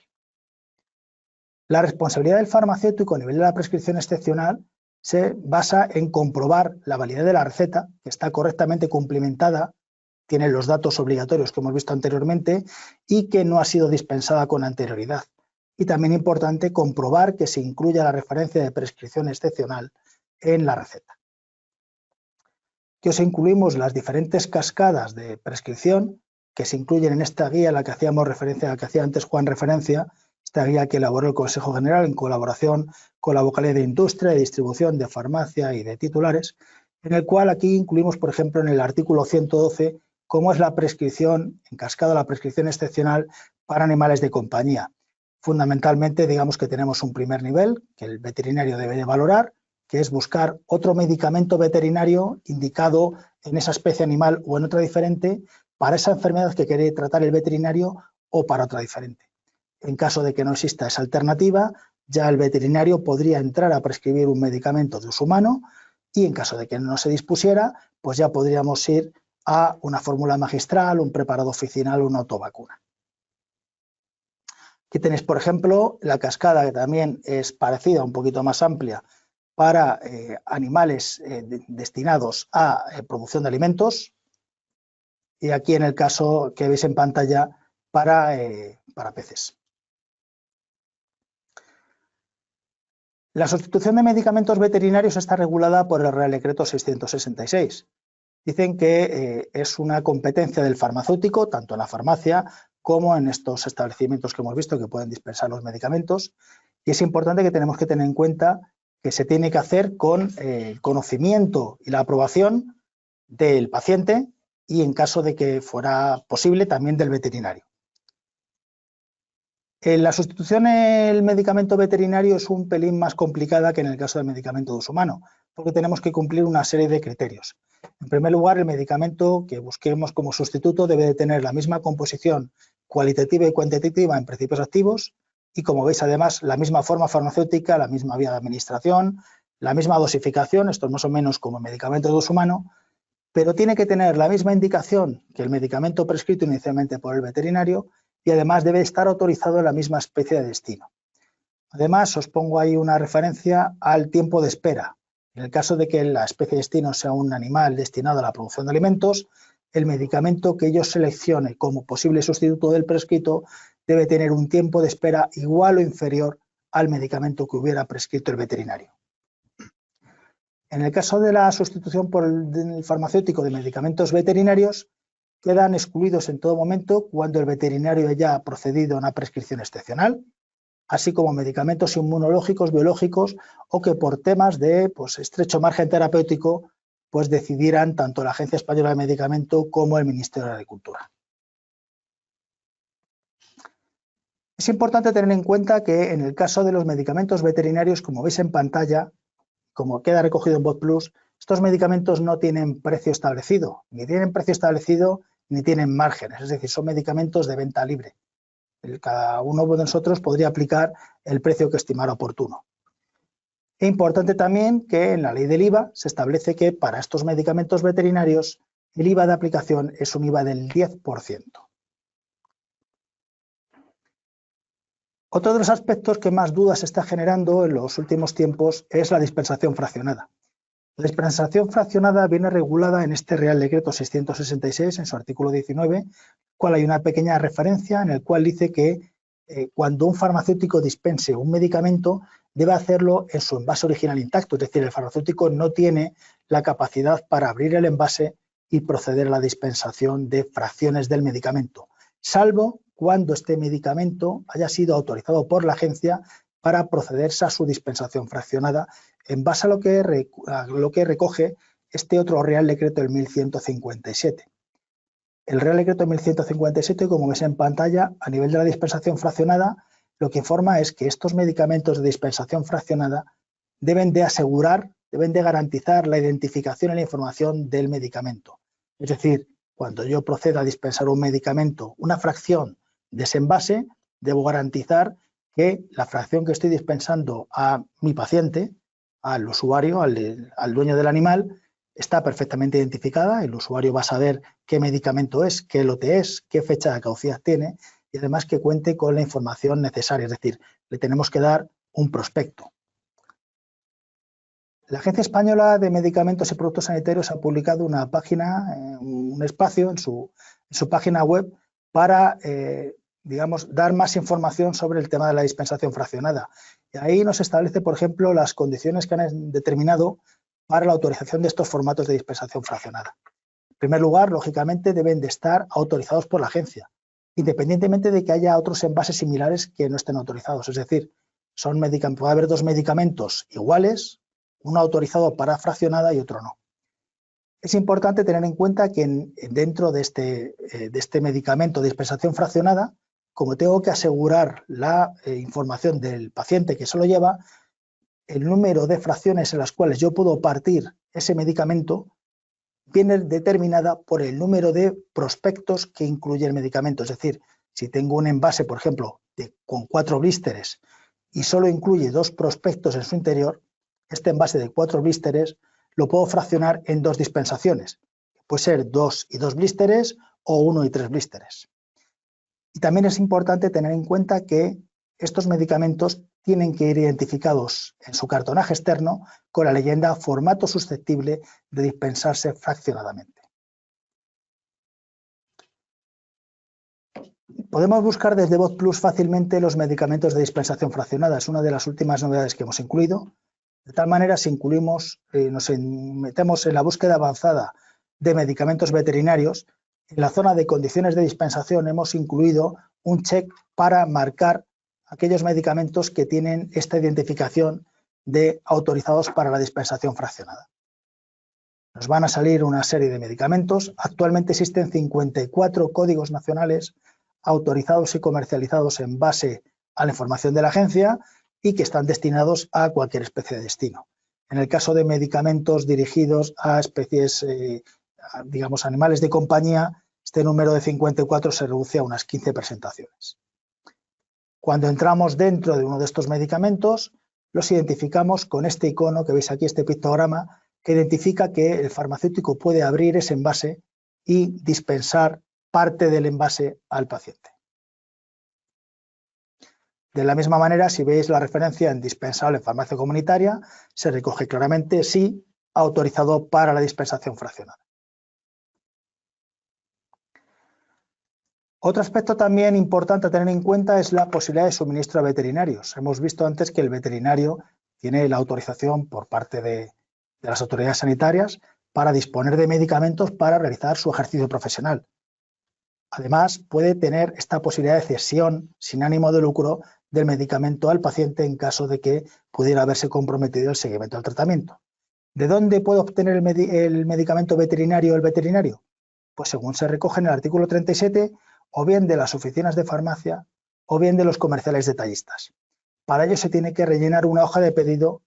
La responsabilidad del farmacéutico a nivel de la prescripción excepcional se basa en comprobar la validez de la receta, que está correctamente cumplimentada, tiene los datos obligatorios que hemos visto anteriormente y que no ha sido dispensada con anterioridad. Y también importante comprobar que se incluya la referencia de prescripción excepcional en la receta. Que os incluimos las diferentes cascadas de prescripción que se incluyen en esta guía a la que hacíamos referencia, a la que hacía antes Juan referencia, esta guía que elaboró el Consejo General en colaboración con la Vocalía de Industria, de Distribución, de Farmacia y de Titulares, en el cual aquí incluimos, por ejemplo, en el artículo 112, cómo es la prescripción, en cascada la prescripción excepcional para animales de compañía. Fundamentalmente, digamos que tenemos un primer nivel que el veterinario debe de valorar, que es buscar otro medicamento veterinario indicado en esa especie animal o en otra diferente para esa enfermedad que quiere tratar el veterinario o para otra diferente. En caso de que no exista esa alternativa, ya el veterinario podría entrar a prescribir un medicamento de uso humano y en caso de que no se dispusiera, pues ya podríamos ir a una fórmula magistral, un preparado oficinal o una autovacuna. Aquí tenéis, por ejemplo, la cascada que también es parecida, un poquito más amplia, para animales destinados a producción de alimentos y aquí en el caso que veis en pantalla para peces. La sustitución de medicamentos veterinarios está regulada por el Real Decreto 666. Dicen que es una competencia del farmacéutico, tanto en la farmacia como en estos establecimientos que hemos visto que pueden dispensar los medicamentos. Y es importante que tenemos que tener en cuenta que se tiene que hacer con el conocimiento y la aprobación del paciente y, en caso de que fuera posible, también del veterinario. En la sustitución del medicamento veterinario es un pelín más complicada que en el caso del medicamento de uso humano, porque tenemos que cumplir una serie de criterios. En primer lugar, el medicamento que busquemos como sustituto debe de tener la misma composición cualitativa y cuantitativa en principios activos y, como veis, además, la misma forma farmacéutica, la misma vía de administración, la misma dosificación, esto es más o menos como medicamento de uso humano, pero tiene que tener la misma indicación que el medicamento prescrito inicialmente por el veterinario y además debe estar autorizado en la misma especie de destino. Además, os pongo ahí una referencia al tiempo de espera. En el caso de que la especie de destino sea un animal destinado a la producción de alimentos, el medicamento que yo seleccione como posible sustituto del prescrito debe tener un tiempo de espera igual o inferior al medicamento que hubiera prescrito el veterinario. En el caso de la sustitución por el farmacéutico de medicamentos veterinarios, quedan excluidos en todo momento cuando el veterinario haya procedido a una prescripción excepcional, así como medicamentos inmunológicos, biológicos o que por temas de estrecho margen terapéutico decidieran tanto la Agencia Española de Medicamento como el Ministerio de Agricultura. Es importante tener en cuenta que en el caso de los medicamentos veterinarios, como veis en pantalla, como queda recogido en BotPlus, estos medicamentos no tienen precio establecido, ni tienen precio establecido ni tienen márgenes, es decir, son medicamentos de venta libre. Cada uno de nosotros podría aplicar el precio que estimara oportuno. Es importante también que en la ley del IVA se establece que para estos medicamentos veterinarios el IVA de aplicación es un IVA del 10%. Otro de los aspectos que más dudas está generando en los últimos tiempos es la dispensación fraccionada. La dispensación fraccionada viene regulada en este Real Decreto 666, en su artículo 19, cual hay una pequeña referencia en el cual dice que cuando un farmacéutico dispense un medicamento debe hacerlo en su envase original intacto, es decir, el farmacéutico no tiene la capacidad para abrir el envase y proceder a la dispensación de fracciones del medicamento, salvo cuando este medicamento haya sido autorizado por la agencia para procederse a su dispensación fraccionada en base a lo que recoge este otro Real Decreto del 1157. El Real Decreto 1157, como ves en pantalla, a nivel de la dispensación fraccionada, lo que informa es que estos medicamentos de dispensación fraccionada deben de asegurar, deben de garantizar la identificación y la información del medicamento. Es decir, cuando yo proceda a dispensar un medicamento, una fracción de ese envase, debo garantizar que la fracción que estoy dispensando a mi paciente, al usuario, al dueño del animal, está perfectamente identificada. El usuario va a saber qué medicamento es, qué lote es, qué fecha de caducidad tiene y además que cuente con la información necesaria, es decir, le tenemos que dar un prospecto. La Agencia Española de Medicamentos y Productos Sanitarios ha publicado una página, un espacio en su página web para, digamos, dar más información sobre el tema de la dispensación fraccionada. Y ahí nos establece, por ejemplo, las condiciones que han determinado para la autorización de estos formatos de dispensación fraccionada. En primer lugar, lógicamente, deben de estar autorizados por la agencia, independientemente de que haya otros envases similares que no estén autorizados. Es decir, puede haber dos medicamentos iguales, uno autorizado para fraccionada y otro no. Es importante tener en cuenta que dentro de este medicamento de dispensación fraccionada, como tengo que asegurar la información del paciente que se lo lleva, el número de fracciones en las cuales yo puedo partir ese medicamento viene determinada por el número de prospectos que incluye el medicamento. Es decir, si tengo un envase, por ejemplo, con 4 blísteres y solo incluye 2 prospectos en su interior, este envase de 4 blísteres lo puedo fraccionar en 2 dispensaciones. Puede ser 2 y 2 blísteres o 1 y 3 blísteres. Y también es importante tener en cuenta que estos medicamentos tienen que ir identificados en su cartonaje externo con la leyenda formato susceptible de dispensarse fraccionadamente. Podemos buscar desde VozPlus fácilmente los medicamentos de dispensación fraccionada. Es una de las últimas novedades que hemos incluido. De tal manera, si nos metemos en la búsqueda avanzada de medicamentos veterinarios, en la zona de condiciones de dispensación hemos incluido un check para marcar aquellos medicamentos que tienen esta identificación de autorizados para la dispensación fraccionada. Nos van a salir una serie de medicamentos. Actualmente existen 54 códigos nacionales autorizados y comercializados en base a la información de la agencia y que están destinados a cualquier especie de destino. En el caso de medicamentos dirigidos a especies, digamos, animales de compañía, este número de 54 se reduce a unas 15 presentaciones. Cuando entramos dentro de uno de estos medicamentos, los identificamos con este icono que veis aquí, este pictograma, que identifica que el farmacéutico puede abrir ese envase y dispensar parte del envase al paciente. De la misma manera, si veis la referencia en dispensable en farmacia comunitaria, se recoge claramente sí autorizado para la dispensación fraccionada. Otro aspecto también importante a tener en cuenta es la posibilidad de suministro a veterinarios. Hemos visto antes que el veterinario tiene la autorización por parte de las autoridades sanitarias para disponer de medicamentos para realizar su ejercicio profesional. Además, puede tener esta posibilidad de cesión sin ánimo de lucro del medicamento al paciente en caso de que pudiera haberse comprometido el seguimiento del tratamiento. ¿De dónde puede obtener el medicamento veterinario el veterinario? Pues según se recoge en el artículo 37, o bien de las oficinas de farmacia o bien de los comerciales detallistas. Para ello se tiene que rellenar una hoja de pedido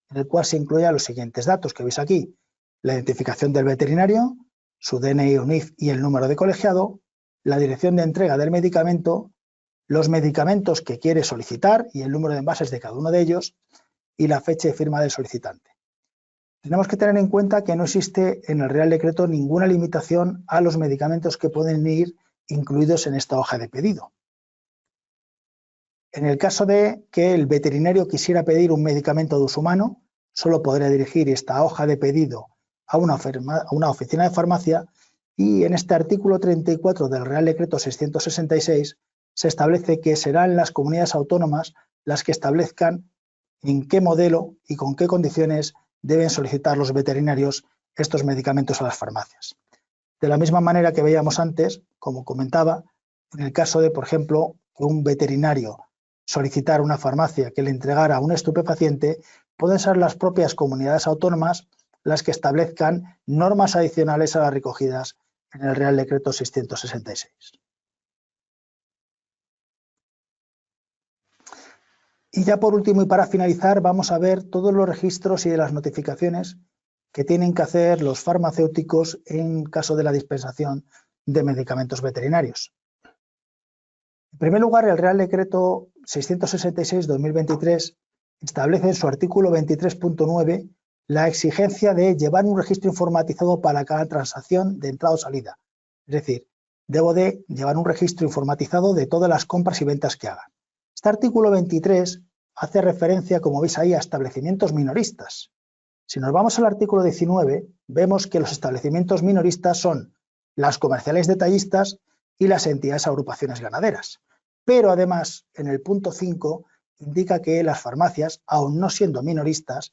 en el cual se incluyan los siguientes datos que veis aquí: la identificación del veterinario, su DNI o NIF y el número de colegiado, la dirección de entrega del medicamento, los medicamentos que quiere solicitar y el número de envases de cada uno de ellos y la fecha de firma del solicitante. Tenemos que tener en cuenta que no existe en el Real Decreto ninguna limitación a los medicamentos que pueden ir incluidos en esta hoja de pedido. En el caso de que el veterinario quisiera pedir un medicamento de uso humano, solo podrá dirigir esta hoja de pedido a una oficina de farmacia y en este artículo 34 del Real Decreto 666 se establece que serán las comunidades autónomas las que establezcan en qué modelo y con qué condiciones deben solicitar los veterinarios estos medicamentos a las farmacias. De la misma manera que veíamos antes, como comentaba, en el caso de, por ejemplo, que un veterinario solicitara a una farmacia que le entregara un estupefaciente, pueden ser las propias comunidades autónomas las que establezcan normas adicionales a las recogidas en el Real Decreto 666. Y ya por último y para finalizar, vamos a ver todos los registros y de las notificaciones que tienen que hacer los farmacéuticos en caso de la dispensación de medicamentos veterinarios. En primer lugar, el Real Decreto 666/2023 establece en su artículo 23.9 la exigencia de llevar un registro informatizado para cada transacción de entrada o salida. Es decir, debo de llevar un registro informatizado de todas las compras y ventas que haga. Este artículo 23 hace referencia, como veis ahí, a establecimientos minoristas. Si nos vamos al artículo 19, vemos que los establecimientos minoristas son las comerciales detallistas y las entidades agrupaciones ganaderas. Pero además, en el punto 5, indica que las farmacias, aun no siendo minoristas,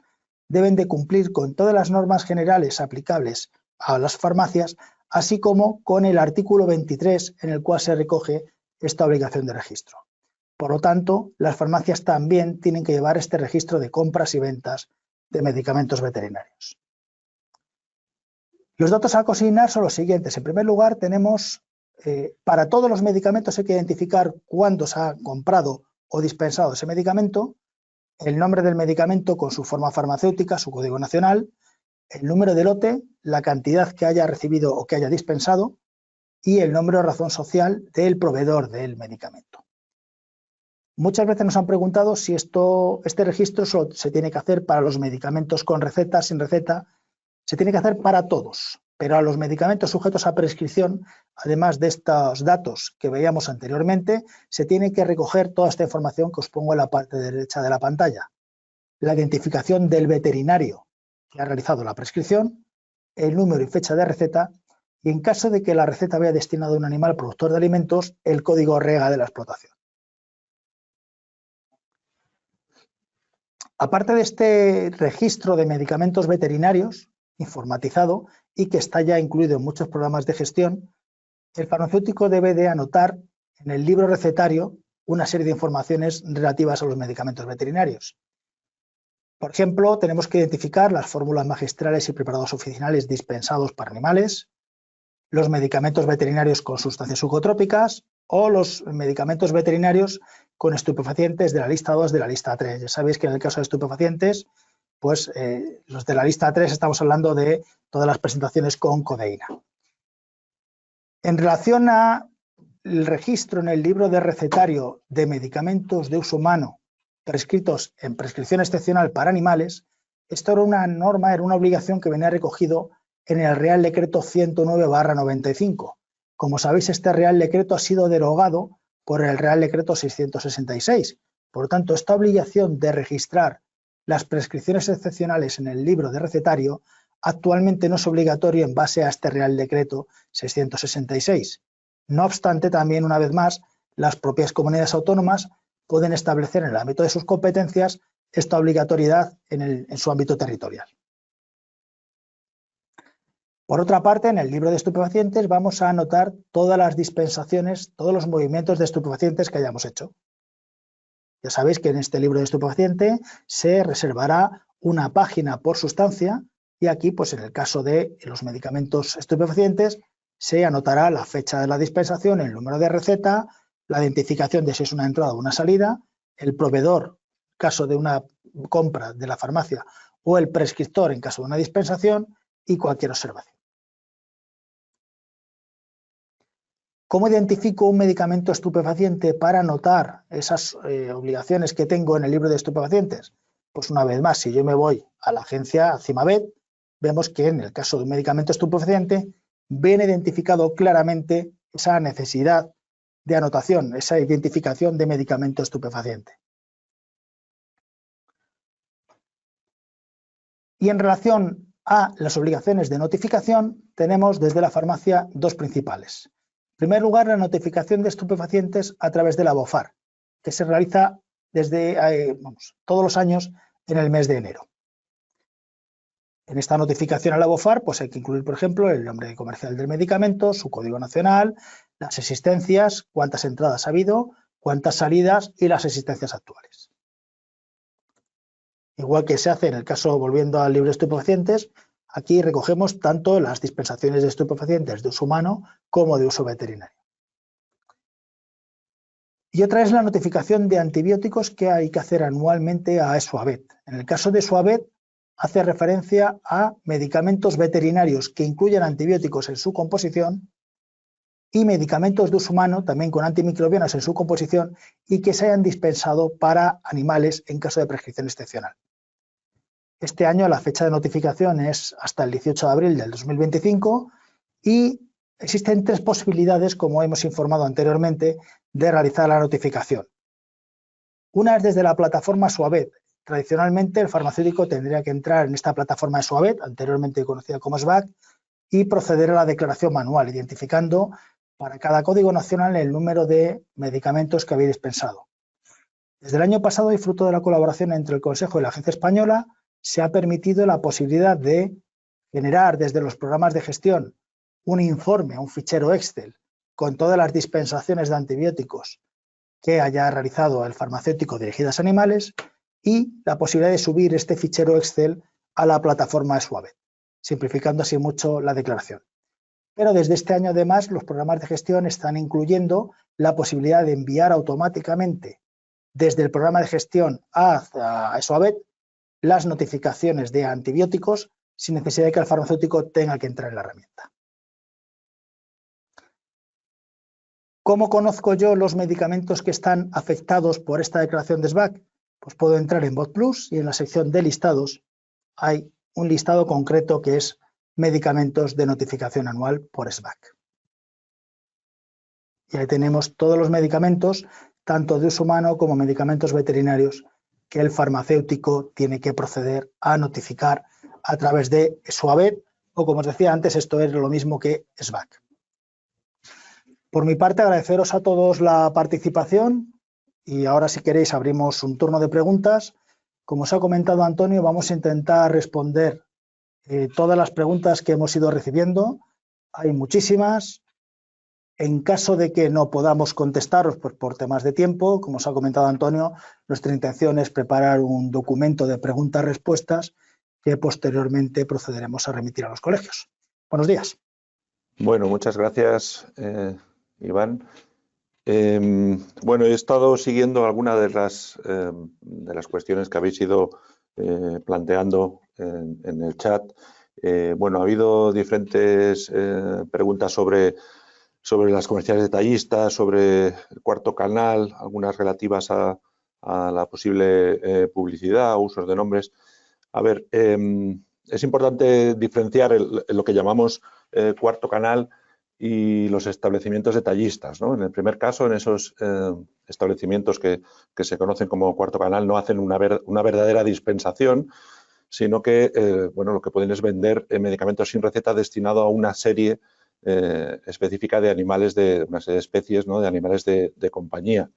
deben de cumplir con todas las normas generales aplicables a las farmacias, así como con el artículo 23, en el cual se recoge esta obligación de registro. Por lo tanto, las farmacias también tienen que llevar este registro de compras y ventas de medicamentos veterinarios. Los datos a consignar son los siguientes. En primer lugar, tenemos, para todos los medicamentos hay que identificar cuándo se ha comprado o dispensado ese medicamento, el nombre del medicamento con su forma farmacéutica, su código nacional, el número de lote, la cantidad que haya recibido o que haya dispensado y el nombre o razón social del proveedor del medicamento. Muchas veces nos han preguntado si este registro solo se tiene que hacer para los medicamentos con receta, sin receta. Se tiene que hacer para todos, pero a los medicamentos sujetos a prescripción, además de estos datos que veíamos anteriormente, se tiene que recoger toda esta información que os pongo en la parte derecha de la pantalla. La identificación del veterinario que ha realizado la prescripción, el número y fecha de receta y, en caso de que la receta vaya destinada a un animal productor de alimentos, el código REGA de la explotación. Aparte de este registro de medicamentos veterinarios informatizado y que está ya incluido en muchos programas de gestión, el farmacéutico debe de anotar en el libro recetario una serie de informaciones relativas a los medicamentos veterinarios. Por ejemplo, tenemos que identificar las fórmulas magistrales y preparados oficinales dispensados para animales, los medicamentos veterinarios con sustancias psicotrópicas o los medicamentos veterinarios con estupefacientes de la lista 2 de la lista 3. Ya sabéis que en el caso de estupefacientes, pues los de la lista 3 estamos hablando de todas las presentaciones con codeína. En relación al registro en el libro de recetario de medicamentos de uso humano prescritos en prescripción excepcional para animales, esto era una norma, era una obligación que venía recogido en el Real Decreto 109/95. Como sabéis, este Real Decreto ha sido derogado por el Real Decreto 666. Por lo tanto, esta obligación de registrar las prescripciones excepcionales en el libro de recetario actualmente no es obligatorio en base a este Real Decreto 666. No obstante, también, una vez más, las propias comunidades autónomas pueden establecer en el ámbito de sus competencias esta obligatoriedad en su ámbito territorial. Por otra parte, en el libro de estupefacientes vamos a anotar todas las dispensaciones, todos los movimientos de estupefacientes que hayamos hecho. Ya sabéis que en este libro de estupefaciente se reservará una página por sustancia y aquí, pues en el caso de los medicamentos estupefacientes, se anotará la fecha de la dispensación, el número de receta, la identificación de si es una entrada o una salida, el proveedor en caso de una compra de la farmacia o el prescriptor en caso de una dispensación y cualquier observación. ¿Cómo identifico un medicamento estupefaciente para anotar esas obligaciones que tengo en el libro de estupefacientes? Pues una vez más, si yo me voy a la agencia CIMAVET, vemos que en el caso de un medicamento estupefaciente viene identificado claramente esa necesidad de anotación, esa identificación de medicamento estupefaciente. Y en relación a las obligaciones de notificación, tenemos desde la farmacia dos principales. En primer lugar, la notificación de estupefacientes a través de la BOFAR, que se realiza desde todos los años en el mes de enero. En esta notificación a la BOFAR, pues hay que incluir, por ejemplo, el nombre comercial del medicamento, su código nacional, las existencias, cuántas entradas ha habido, cuántas salidas y las existencias actuales. Igual que se hace en el caso, volviendo al libro de estupefacientes, aquí recogemos tanto las dispensaciones de estupefacientes de uso humano como de uso veterinario. Y otra es la notificación de antibióticos que hay que hacer anualmente a Suavet. En el caso de Suavet, hace referencia a medicamentos veterinarios que incluyen antibióticos en su composición y medicamentos de uso humano también con antimicrobianos en su composición y que se hayan dispensado para animales en caso de prescripción excepcional. Este año la fecha de notificación es hasta el 18 de abril del 2025 y existen tres posibilidades, como hemos informado anteriormente, de realizar la notificación. Una es desde la plataforma Suavet. Tradicionalmente, el farmacéutico tendría que entrar en esta plataforma de Suavet, anteriormente conocida como SBAC, y proceder a la declaración manual, identificando para cada código nacional el número de medicamentos que había dispensado. Desde el año pasado, y fruto de la colaboración entre el Consejo y la Agencia Española, se ha permitido la posibilidad de generar desde los programas de gestión un informe, un fichero Excel, con todas las dispensaciones de antibióticos que haya realizado el farmacéutico dirigidas a animales y la posibilidad de subir este fichero Excel a la plataforma Suavet, simplificando así mucho la declaración. Pero desde este año, además, los programas de gestión están incluyendo la posibilidad de enviar automáticamente desde el programa de gestión a Suavet las notificaciones de antibióticos sin necesidad de que el farmacéutico tenga que entrar en la herramienta. ¿Cómo conozco yo los medicamentos que están afectados por esta declaración de SBAC? Pues puedo entrar en BotPlus y en la sección de listados hay un listado concreto que es medicamentos de notificación anual por SBAC. Y ahí tenemos todos los medicamentos, tanto de uso humano como medicamentos veterinarios, que el farmacéutico tiene que proceder a notificar a través de Suavet, o como os decía antes, esto es lo mismo que SBAC. Por mi parte, agradeceros a todos la participación y ahora, si queréis, abrimos un turno de preguntas. Como os ha comentado Antonio, vamos a intentar responder todas las preguntas que hemos ido recibiendo. Hay muchísimas. En caso de que no podamos contestaros pues por temas de tiempo, como os ha comentado Antonio, nuestra intención es preparar un documento de preguntas-respuestas que posteriormente procederemos a remitir a los colegios. Buenos días. Bueno, muchas gracias, Iván. Bueno, he estado siguiendo algunas de las cuestiones que habéis ido planteando en el chat. Bueno, ha habido diferentes preguntas sobre las comerciales detallistas, sobre el cuarto canal, algunas relativas a la posible publicidad, usos de nombres. A ver, es importante diferenciar lo que llamamos cuarto canal y los establecimientos detallistas, ¿no? En el primer caso, en esos establecimientos que se conocen como cuarto canal no hacen una verdadera dispensación, sino que bueno, lo que pueden es vender medicamentos sin receta destinado a una serie específica de animales, una serie de especies, ¿no? De animales de compañía.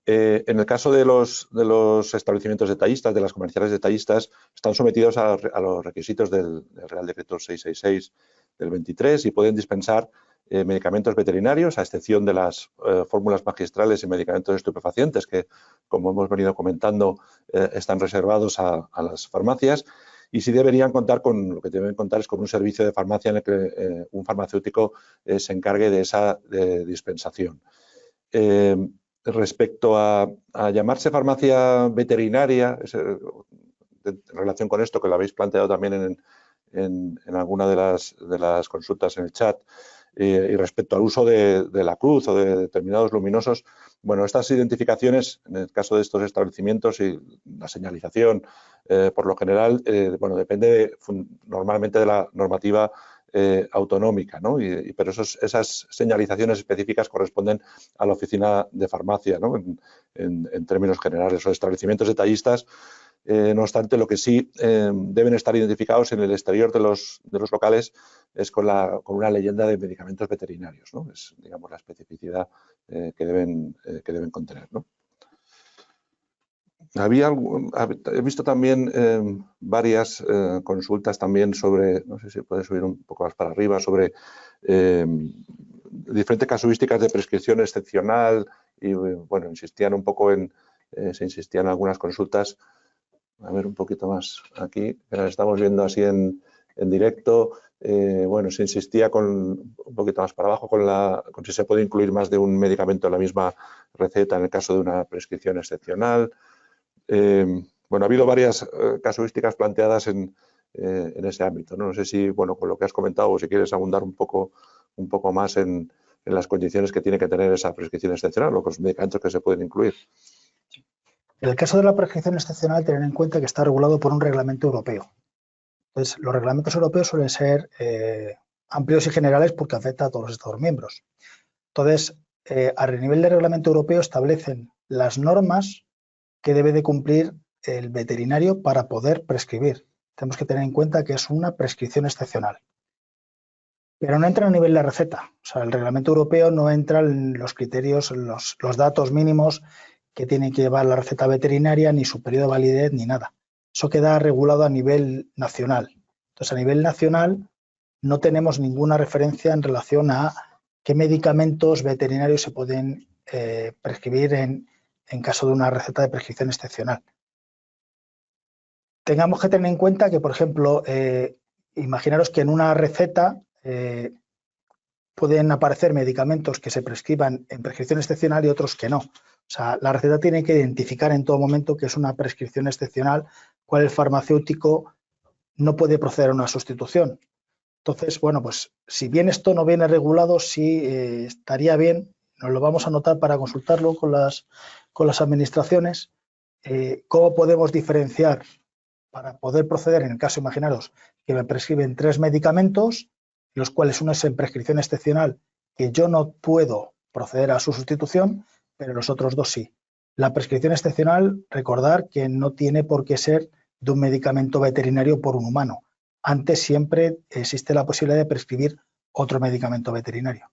En el caso de los establecimientos detallistas, de las comerciales detallistas, están sometidos a los requisitos del Real Decreto 666 del 23 y pueden dispensar medicamentos veterinarios, a excepción de las fórmulas magistrales y medicamentos estupefacientes que, como hemos venido comentando, están reservados a las farmacias. Y sí deberían contar con, lo que deben contar es con un servicio de farmacia en el que un farmacéutico se encargue de esa dispensación. Respecto a llamarse farmacia veterinaria, en relación con esto que lo habéis planteado también en alguna de las consultas en el chat, y respecto al uso de la cruz o de determinados luminosos, bueno, estas identificaciones, en el caso de estos establecimientos y la señalización, por lo general, bueno, depende normalmente de la normativa autonómica, ¿no? Pero esas señalizaciones específicas corresponden a la oficina de farmacia, ¿no? En términos generales, los establecimientos detallistas, no obstante, lo que sí deben estar identificados en el exterior de los locales es con una leyenda de medicamentos veterinarios, ¿no? Es, digamos, la especificidad que deben contener, ¿no? He visto también varias consultas también sobre, no sé si puedes subir un poco más para arriba, sobre diferentes casuísticas de prescripción excepcional y, bueno, se insistían en algunas consultas. A ver un poquito más aquí, que las estamos viendo así en directo. Bueno, se insistía un poquito más para abajo con si se puede incluir más de un medicamento en la misma receta en el caso de una prescripción excepcional. Bueno, ha habido varias casuísticas planteadas en ese ámbito, ¿no? No sé si, bueno, con lo que has comentado o si quieres abundar un poco más en las condiciones que tiene que tener esa prescripción excepcional o los medicamentos que se pueden incluir. En el caso de la prescripción excepcional, tener en cuenta que está regulado por un reglamento europeo. Entonces, los reglamentos europeos suelen ser amplios y generales porque afecta a todos los Estados miembros. Entonces, a nivel de reglamento europeo establecen las normas que debe de cumplir el veterinario para poder prescribir. Tenemos que tener en cuenta que es una prescripción excepcional. Pero no entra a nivel de receta. O sea, el reglamento europeo no entra en los criterios, los datos mínimos que tiene que llevar la receta veterinaria, ni su periodo de validez, ni nada. Eso queda regulado a nivel nacional. Entonces, a nivel nacional no tenemos ninguna referencia en relación a qué medicamentos veterinarios se pueden prescribir en caso de una receta de prescripción excepcional. Tengamos que tener en cuenta que, por ejemplo, imaginaros que en una receta pueden aparecer medicamentos que se prescriban en prescripción excepcional y otros que no. O sea, la receta tiene que identificar en todo momento que es una prescripción excepcional, cuál el farmacéutico no puede proceder a una sustitución. Entonces, bueno, pues si bien esto no viene regulado, sí estaría bien, nos lo vamos a anotar para consultarlo con las administraciones, cómo podemos diferenciar para poder proceder, en el caso, imaginaros, que me prescriben 3 medicamentos, los cuales uno es en prescripción excepcional, que yo no puedo proceder a su sustitución, pero los otros 2 sí. La prescripción excepcional, recordar que no tiene por qué ser de un medicamento veterinario por un humano. Antes siempre existe la posibilidad de prescribir otro medicamento veterinario.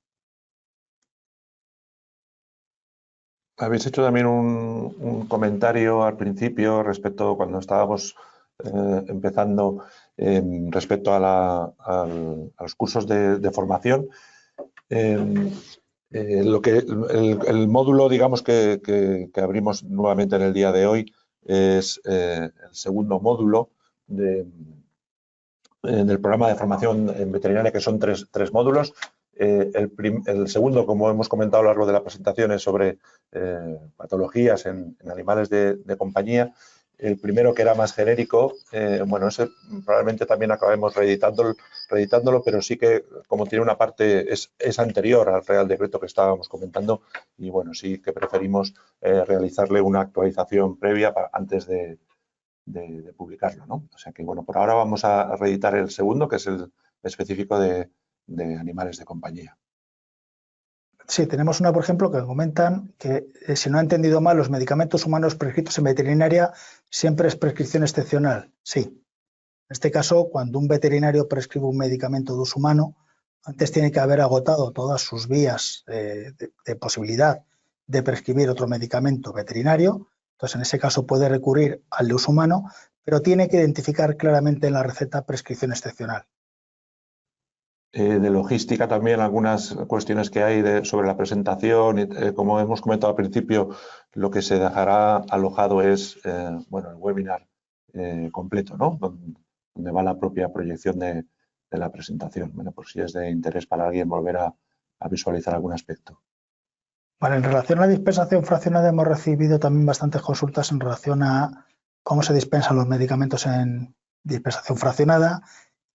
Habéis hecho también un comentario al principio respecto cuando estábamos empezando respecto a los cursos de formación. El módulo, digamos, que abrimos nuevamente en el día de hoy es el segundo módulo del programa de formación en veterinaria, que son tres módulos. El segundo, como hemos comentado a lo largo de la presentación, es sobre patologías en animales de compañía. El primero, que era más genérico, bueno, ese probablemente también acabemos reeditándolo, pero sí que, como tiene una parte, es anterior al Real Decreto que estábamos comentando, y bueno, sí que preferimos realizarle una actualización previa antes de publicarlo, ¿no? O sea que, bueno, por ahora vamos a reeditar el segundo, que es el específico de animales de compañía. Sí, tenemos una, por ejemplo, que comentan que, si no he entendido mal, los medicamentos humanos prescritos en veterinaria siempre es prescripción excepcional. Sí. En este caso, cuando un veterinario prescribe un medicamento de uso humano, antes tiene que haber agotado todas sus vías de posibilidad de prescribir otro medicamento veterinario. Entonces, en ese caso puede recurrir al de uso humano, pero tiene que identificar claramente en la receta prescripción excepcional. De logística también, algunas cuestiones que hay sobre la presentación. Como hemos comentado al principio, lo que se dejará alojado es bueno, el webinar completo, ¿no? Donde va la propia proyección de la presentación. Bueno, por si es de interés para alguien volver a visualizar algún aspecto. Vale, en relación a la dispensación fraccionada hemos recibido también bastantes consultas en relación a cómo se dispensan los medicamentos en dispensación fraccionada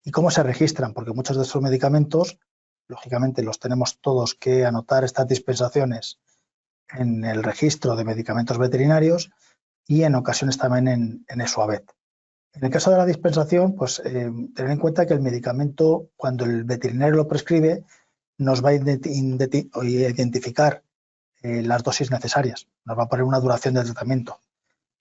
y cómo se registran, porque muchos de estos medicamentos, lógicamente, los tenemos todos que anotar estas dispensaciones en el registro de medicamentos veterinarios y en ocasiones también en ESUAVET. En el caso de la dispensación, pues tener en cuenta que el medicamento, cuando el veterinario lo prescribe, nos va a identificar las dosis necesarias, nos va a poner una duración del tratamiento.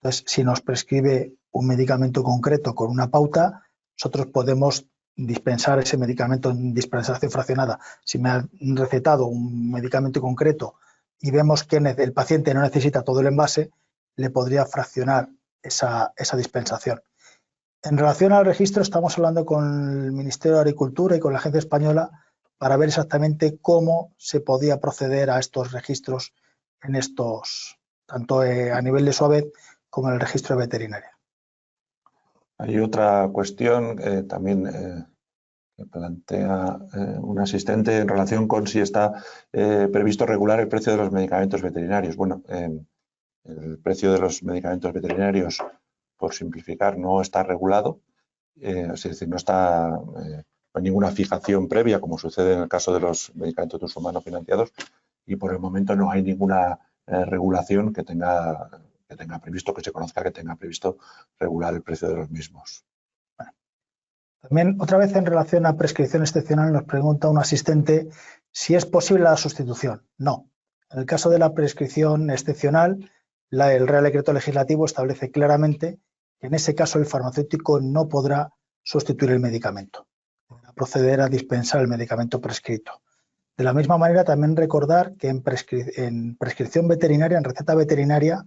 Entonces, si nos prescribe un medicamento concreto con una pauta, nosotros podemos dispensar ese medicamento en dispensación fraccionada. Si me ha recetado un medicamento concreto y vemos que el paciente no necesita todo el envase, le podría fraccionar esa dispensación. En relación al registro, estamos hablando con el Ministerio de Agricultura y con la Agencia Española para ver exactamente cómo se podía proceder a estos registros en estos, tanto a nivel de SUAVET como en el registro veterinario. Hay otra cuestión también que plantea un asistente en relación con si está previsto regular el precio de los medicamentos veterinarios. Bueno, el precio de los medicamentos veterinarios, por simplificar, no está regulado, es decir, no hay ninguna fijación previa, como sucede en el caso de los medicamentos de uso humano financiados, y por el momento no hay ninguna regulación que tenga previsto, que se conozca que tenga previsto regular el precio de los mismos. También, otra vez en relación a prescripción excepcional, nos pregunta un asistente si es posible la sustitución. No. En el caso de la prescripción excepcional, el Real Decreto Legislativo establece claramente que en ese caso el farmacéutico no podrá sustituir el medicamento, deberá proceder a dispensar el medicamento prescrito. De la misma manera, también recordar que en prescripción veterinaria, en receta veterinaria,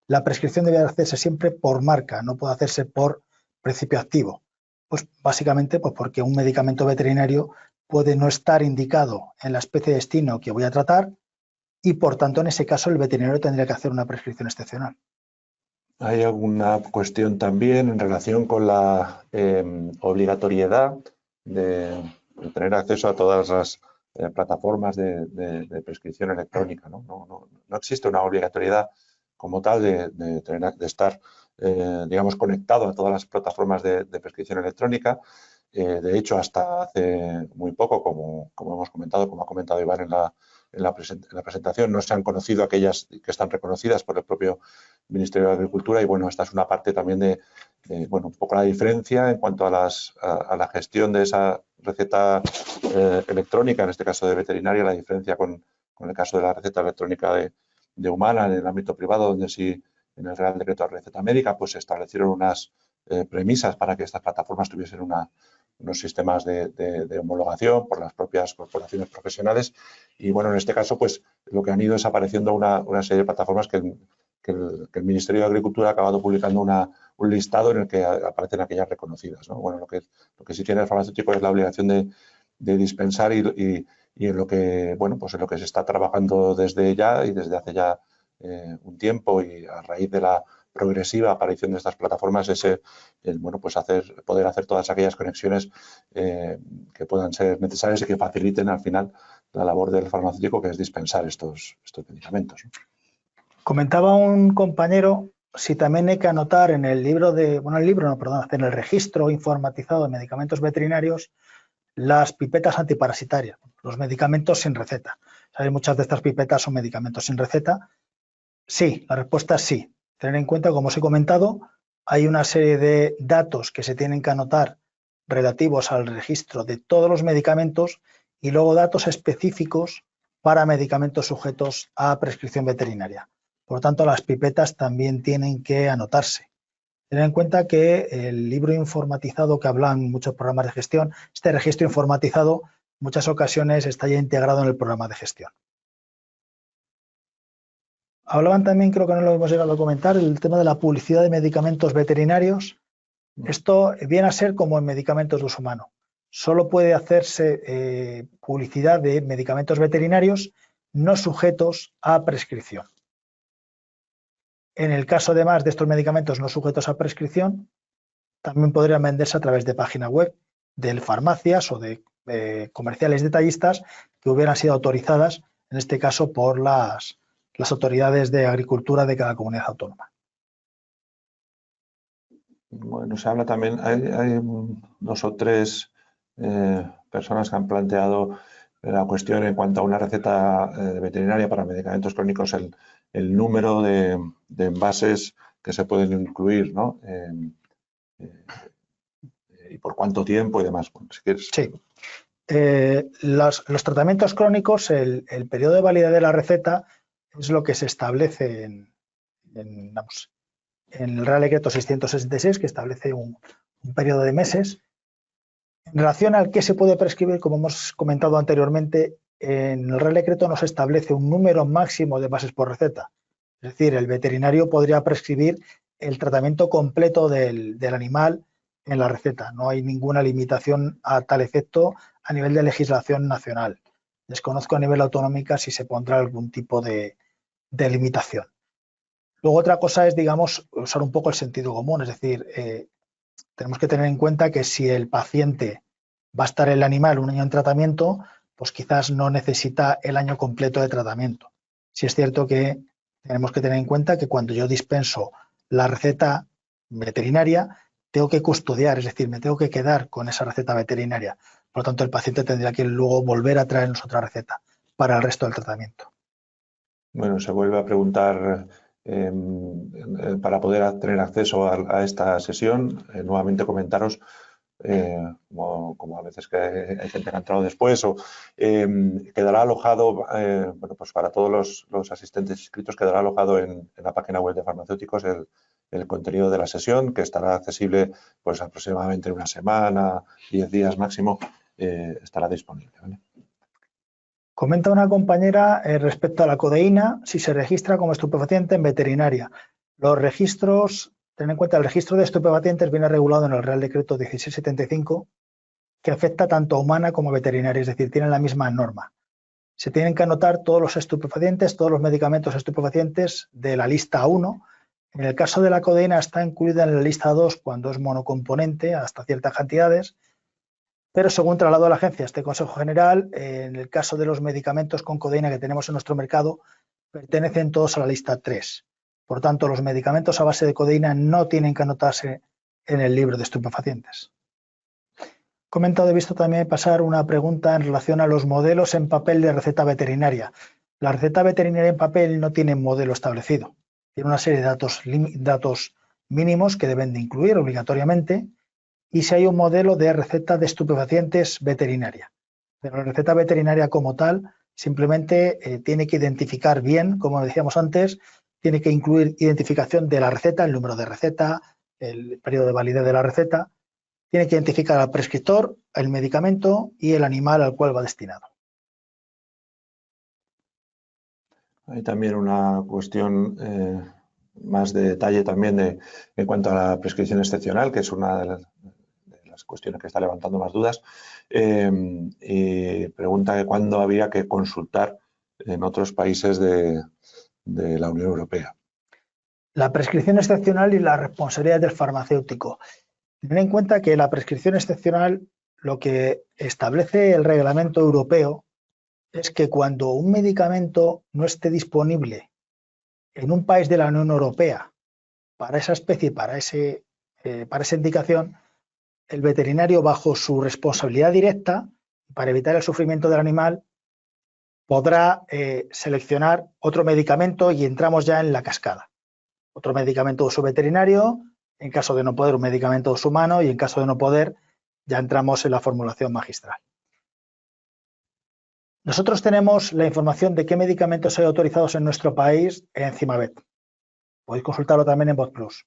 la prescripción debe hacerse siempre por marca, no puede hacerse por principio activo. Pues básicamente porque un medicamento veterinario puede no estar indicado en la especie de destino que voy a tratar y, por tanto, en ese caso el veterinario tendría que hacer una prescripción excepcional. Hay alguna cuestión también en relación con la obligatoriedad de tener acceso a todas las plataformas de prescripción electrónica, ¿no? No existe una obligatoriedad como tal de estar, digamos, conectado a todas las plataformas de prescripción electrónica. De hecho, hasta hace muy poco, como hemos comentado, como ha comentado Iván en la presentación, no se han conocido aquellas que están reconocidas por el propio Ministerio de Agricultura y, bueno, esta es una parte también de bueno, un poco la diferencia en cuanto a la gestión de esa receta electrónica, en este caso de veterinaria, la diferencia con el caso de la receta electrónica de humana en el ámbito privado, donde sí en el Real Decreto de Receta Médica pues se establecieron unas premisas para que estas plataformas tuviesen unos sistemas de homologación por las propias corporaciones profesionales y, bueno, en este caso pues lo que han ido es apareciendo una serie de plataformas que el Ministerio de Agricultura ha acabado publicando un listado en el que aparecen aquellas reconocidas, ¿no? Bueno, lo que sí tiene el farmacéutico es la obligación de dispensar y en lo que, bueno, pues en lo que se está trabajando desde ya y desde hace ya un tiempo y a raíz de la progresiva aparición de estas plataformas es bueno, pues poder hacer todas aquellas conexiones que puedan ser necesarias y que faciliten al final la labor del farmacéutico, que es dispensar estos medicamentos, ¿no? Comentaba un compañero si también hay que anotar en el libro en el registro informatizado de medicamentos veterinarios las pipetas antiparasitarias, los medicamentos sin receta. ¿Sabes? Muchas de estas pipetas son medicamentos sin receta. Sí, la respuesta es sí. Tener en cuenta, como os he comentado, hay una serie de datos que se tienen que anotar relativos al registro de todos los medicamentos y luego datos específicos para medicamentos sujetos a prescripción veterinaria. Por lo tanto, las pipetas también tienen que anotarse. Tener en cuenta que el libro informatizado que hablan muchos programas de gestión, este registro informatizado, en muchas ocasiones está ya integrado en el programa de gestión. Hablaban también, creo que no lo hemos llegado a comentar, el tema de la publicidad de medicamentos veterinarios. Esto viene a ser como en medicamentos de uso humano. Solo puede hacerse publicidad de medicamentos veterinarios no sujetos a prescripción. En el caso, además, de estos medicamentos no sujetos a prescripción, también podrían venderse a través de página web de farmacias o de comerciales detallistas que hubieran sido autorizadas, en este caso, por las autoridades de agricultura de cada comunidad autónoma. Bueno, se habla también, hay dos o tres personas que han planteado la cuestión en cuanto a una receta veterinaria para medicamentos crónicos, el número de envases que se pueden incluir, ¿no? Y por cuánto tiempo y demás. Bueno, si quieres. Sí. Los tratamientos crónicos, el periodo de validez de la receta es lo que se establece en el Real Decreto 666, que establece un periodo de meses. En relación al que se puede prescribir, como hemos comentado anteriormente, en el Real Decreto no se establece un número máximo de envases por receta. Es decir, el veterinario podría prescribir el tratamiento completo del animal en la receta. No hay ninguna limitación a tal efecto a nivel de legislación nacional. Desconozco a nivel autonómico si se pondrá algún tipo de limitación. Luego otra cosa es, digamos, usar un poco el sentido común, es decir, tenemos que tener en cuenta que si el paciente va a estar el animal un año en tratamiento, pues quizás no necesita el año completo de tratamiento. Sí es cierto que tenemos que tener en cuenta que cuando yo dispenso la receta veterinaria, tengo que custodiar, es decir, me tengo que quedar con esa receta veterinaria. Por lo tanto, el paciente tendría que luego volver a traernos otra receta para el resto del tratamiento. Bueno, se vuelve a preguntar para poder tener acceso a esta sesión, nuevamente comentaros como a veces que hay gente que ha entrado después, o quedará alojado, bueno, pues para todos los asistentes inscritos quedará alojado en la página web de farmacéuticos el contenido de la sesión, que estará accesible pues aproximadamente en una semana, 10 días máximo, estará disponible, ¿vale? Comenta una compañera respecto a la codeína, si se registra como estupefaciente en veterinaria. Los registros, ten en cuenta, el registro de estupefacientes viene regulado en el Real Decreto 1675, que afecta tanto a humana como a veterinaria, es decir, tienen la misma norma. Se tienen que anotar todos los estupefacientes, todos los medicamentos estupefacientes de la lista 1. En el caso de la codeína está incluida en la lista 2 cuando es monocomponente hasta ciertas cantidades, pero según trasladó a la agencia este Consejo General, en el caso de los medicamentos con codeína que tenemos en nuestro mercado, pertenecen todos a la lista 3. Por tanto, los medicamentos a base de codeína no tienen que anotarse en el libro de estupefacientes. Comentado, he visto también pasar una pregunta en relación a los modelos en papel de receta veterinaria. La receta veterinaria en papel no tiene modelo establecido. Tiene una serie de datos mínimos que deben de incluir obligatoriamente, y si hay un modelo de receta de estupefacientes veterinaria. Pero la receta veterinaria como tal simplemente tiene que identificar bien, como decíamos antes, tiene que incluir identificación de la receta, el número de receta, el periodo de validez de la receta, tiene que identificar al prescriptor, el medicamento y el animal al cual va destinado. Hay también una cuestión más de detalle también en cuanto a la prescripción excepcional, que es una de las cuestiones que está levantando más dudas, y pregunta que cuándo había que consultar en otros países de la Unión Europea. La prescripción excepcional y la responsabilidad del farmacéutico. Ten en cuenta que la prescripción excepcional, lo que establece el reglamento europeo es que cuando un medicamento no esté disponible en un país de la Unión Europea para esa especie, para esa indicación, el veterinario, bajo su responsabilidad directa, para evitar el sufrimiento del animal, podrá seleccionar otro medicamento y entramos ya en la cascada. Otro medicamento de uso veterinario, en caso de no poder, un medicamento de uso humano, y en caso de no poder, ya entramos en la formulación magistral. Nosotros tenemos la información de qué medicamentos hay autorizados en nuestro país en Cimabet. Podéis consultarlo también en VozPlus.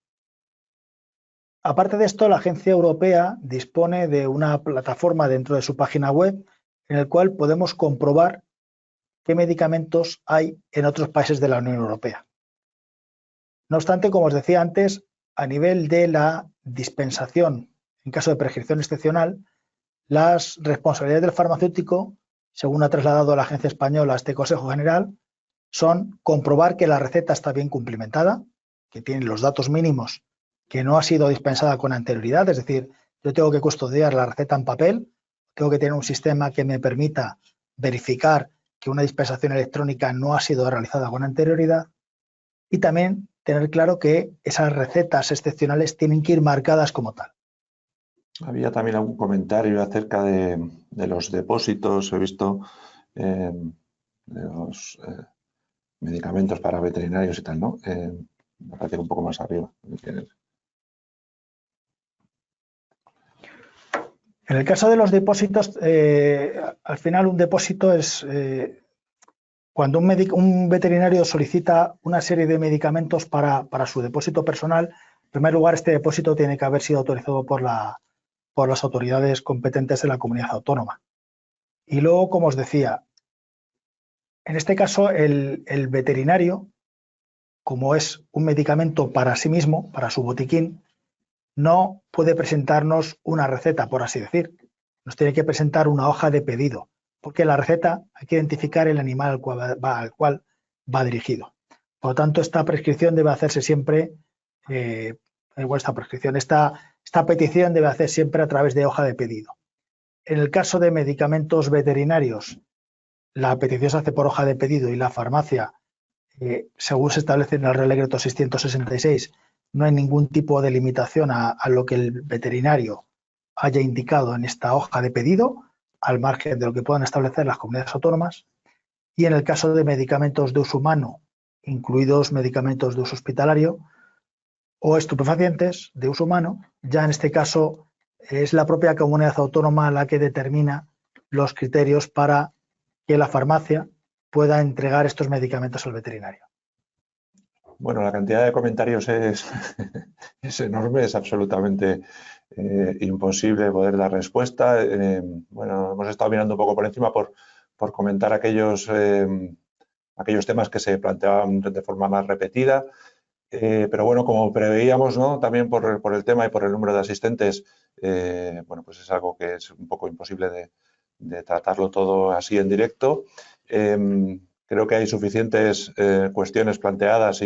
Aparte de esto, la Agencia Europea dispone de una plataforma dentro de su página web en el cual podemos comprobar qué medicamentos hay en otros países de la Unión Europea. No obstante, como os decía antes, a nivel de la dispensación, en caso de prescripción excepcional, las responsabilidades del farmacéutico, según ha trasladado a la Agencia Española a este Consejo General, son comprobar que la receta está bien cumplimentada, que tiene los datos mínimos, que no ha sido dispensada con anterioridad, es decir, yo tengo que custodiar la receta en papel, tengo que tener un sistema que me permita verificar que una dispensación electrónica no ha sido realizada con anterioridad, y también tener claro que esas recetas excepcionales tienen que ir marcadas como tal. Había también algún comentario acerca de los depósitos, he visto, de los medicamentos para veterinarios y tal, ¿no? Me parece un poco más arriba. En el caso de los depósitos, al final un depósito es cuando un veterinario solicita una serie de medicamentos para su depósito personal. En primer lugar, este depósito tiene que haber sido autorizado por las autoridades competentes de la comunidad autónoma. Y luego, como os decía, en este caso el veterinario, como es un medicamento para sí mismo, para su botiquín, no puede presentarnos una receta, por así decir. Nos tiene que presentar una hoja de pedido, porque la receta hay que identificar el animal al cual va dirigido. Por lo tanto, esta prescripción debe hacerse siempre, esta petición debe hacerse siempre a través de hoja de pedido. En el caso de medicamentos veterinarios, la petición se hace por hoja de pedido y la farmacia, según se establece en el Real Decreto 666, no hay ningún tipo de limitación a lo que el veterinario haya indicado en esta hoja de pedido, al margen de lo que puedan establecer las comunidades autónomas. Y en el caso de medicamentos de uso humano, incluidos medicamentos de uso hospitalario o estupefacientes de uso humano, ya en este caso es la propia comunidad autónoma la que determina los criterios para que la farmacia pueda entregar estos medicamentos al veterinario. Bueno, la cantidad de comentarios es, es enorme, es absolutamente imposible poder dar respuesta. Bueno, hemos estado mirando un poco por encima por comentar aquellos temas que se planteaban de forma más repetida. Pero bueno, como preveíamos, ¿no? También por el tema y por el número de asistentes, bueno, pues es algo que es un poco imposible de tratarlo todo así en directo. Creo que hay suficientes cuestiones planteadas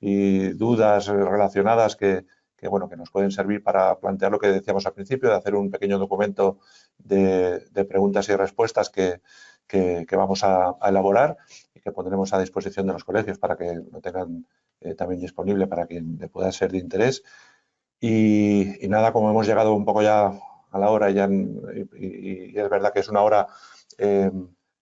y dudas relacionadas que bueno, que nos pueden servir para plantear lo que decíamos al principio, de hacer un pequeño documento de preguntas y respuestas que vamos a elaborar y que pondremos a disposición de los colegios para que lo tengan también disponible para quien le pueda ser de interés. Y nada, como hemos llegado un poco ya a la hora y es verdad que es una hora,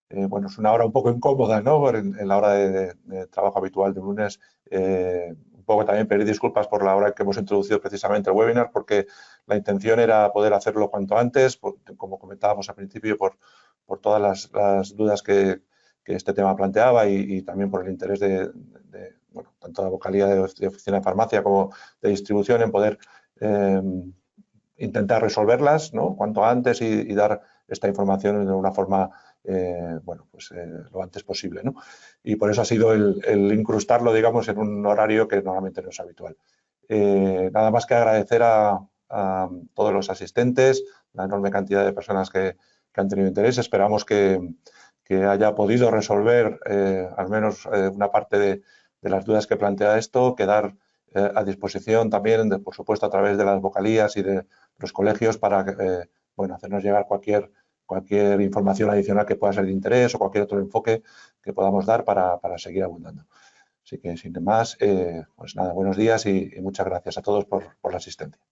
bueno, es una hora un poco incómoda, ¿no? En la hora de trabajo habitual de lunes. Un poco también pedir disculpas por la hora que hemos introducido precisamente el webinar, porque la intención era poder hacerlo cuanto antes, como comentábamos al principio, por todas las dudas que este tema planteaba y también por el interés de bueno, tanto la vocalía de oficina de farmacia como de distribución en poder intentar resolverlas, ¿no? Cuanto antes y dar esta información de una forma bueno, pues lo antes posible, ¿no? Y por eso ha sido el incrustarlo, digamos, en un horario que normalmente no es habitual. Nada más que agradecer a todos los asistentes, la enorme cantidad de personas que han tenido interés. Esperamos que haya podido resolver al menos una parte de las dudas que plantea esto, quedar a disposición también, por supuesto, a través de las vocalías y de los colegios para bueno, hacernos llegar cualquier información adicional que pueda ser de interés o cualquier otro enfoque que podamos dar para seguir abundando. Así que, sin más, pues nada, buenos días y muchas gracias a todos por la asistencia.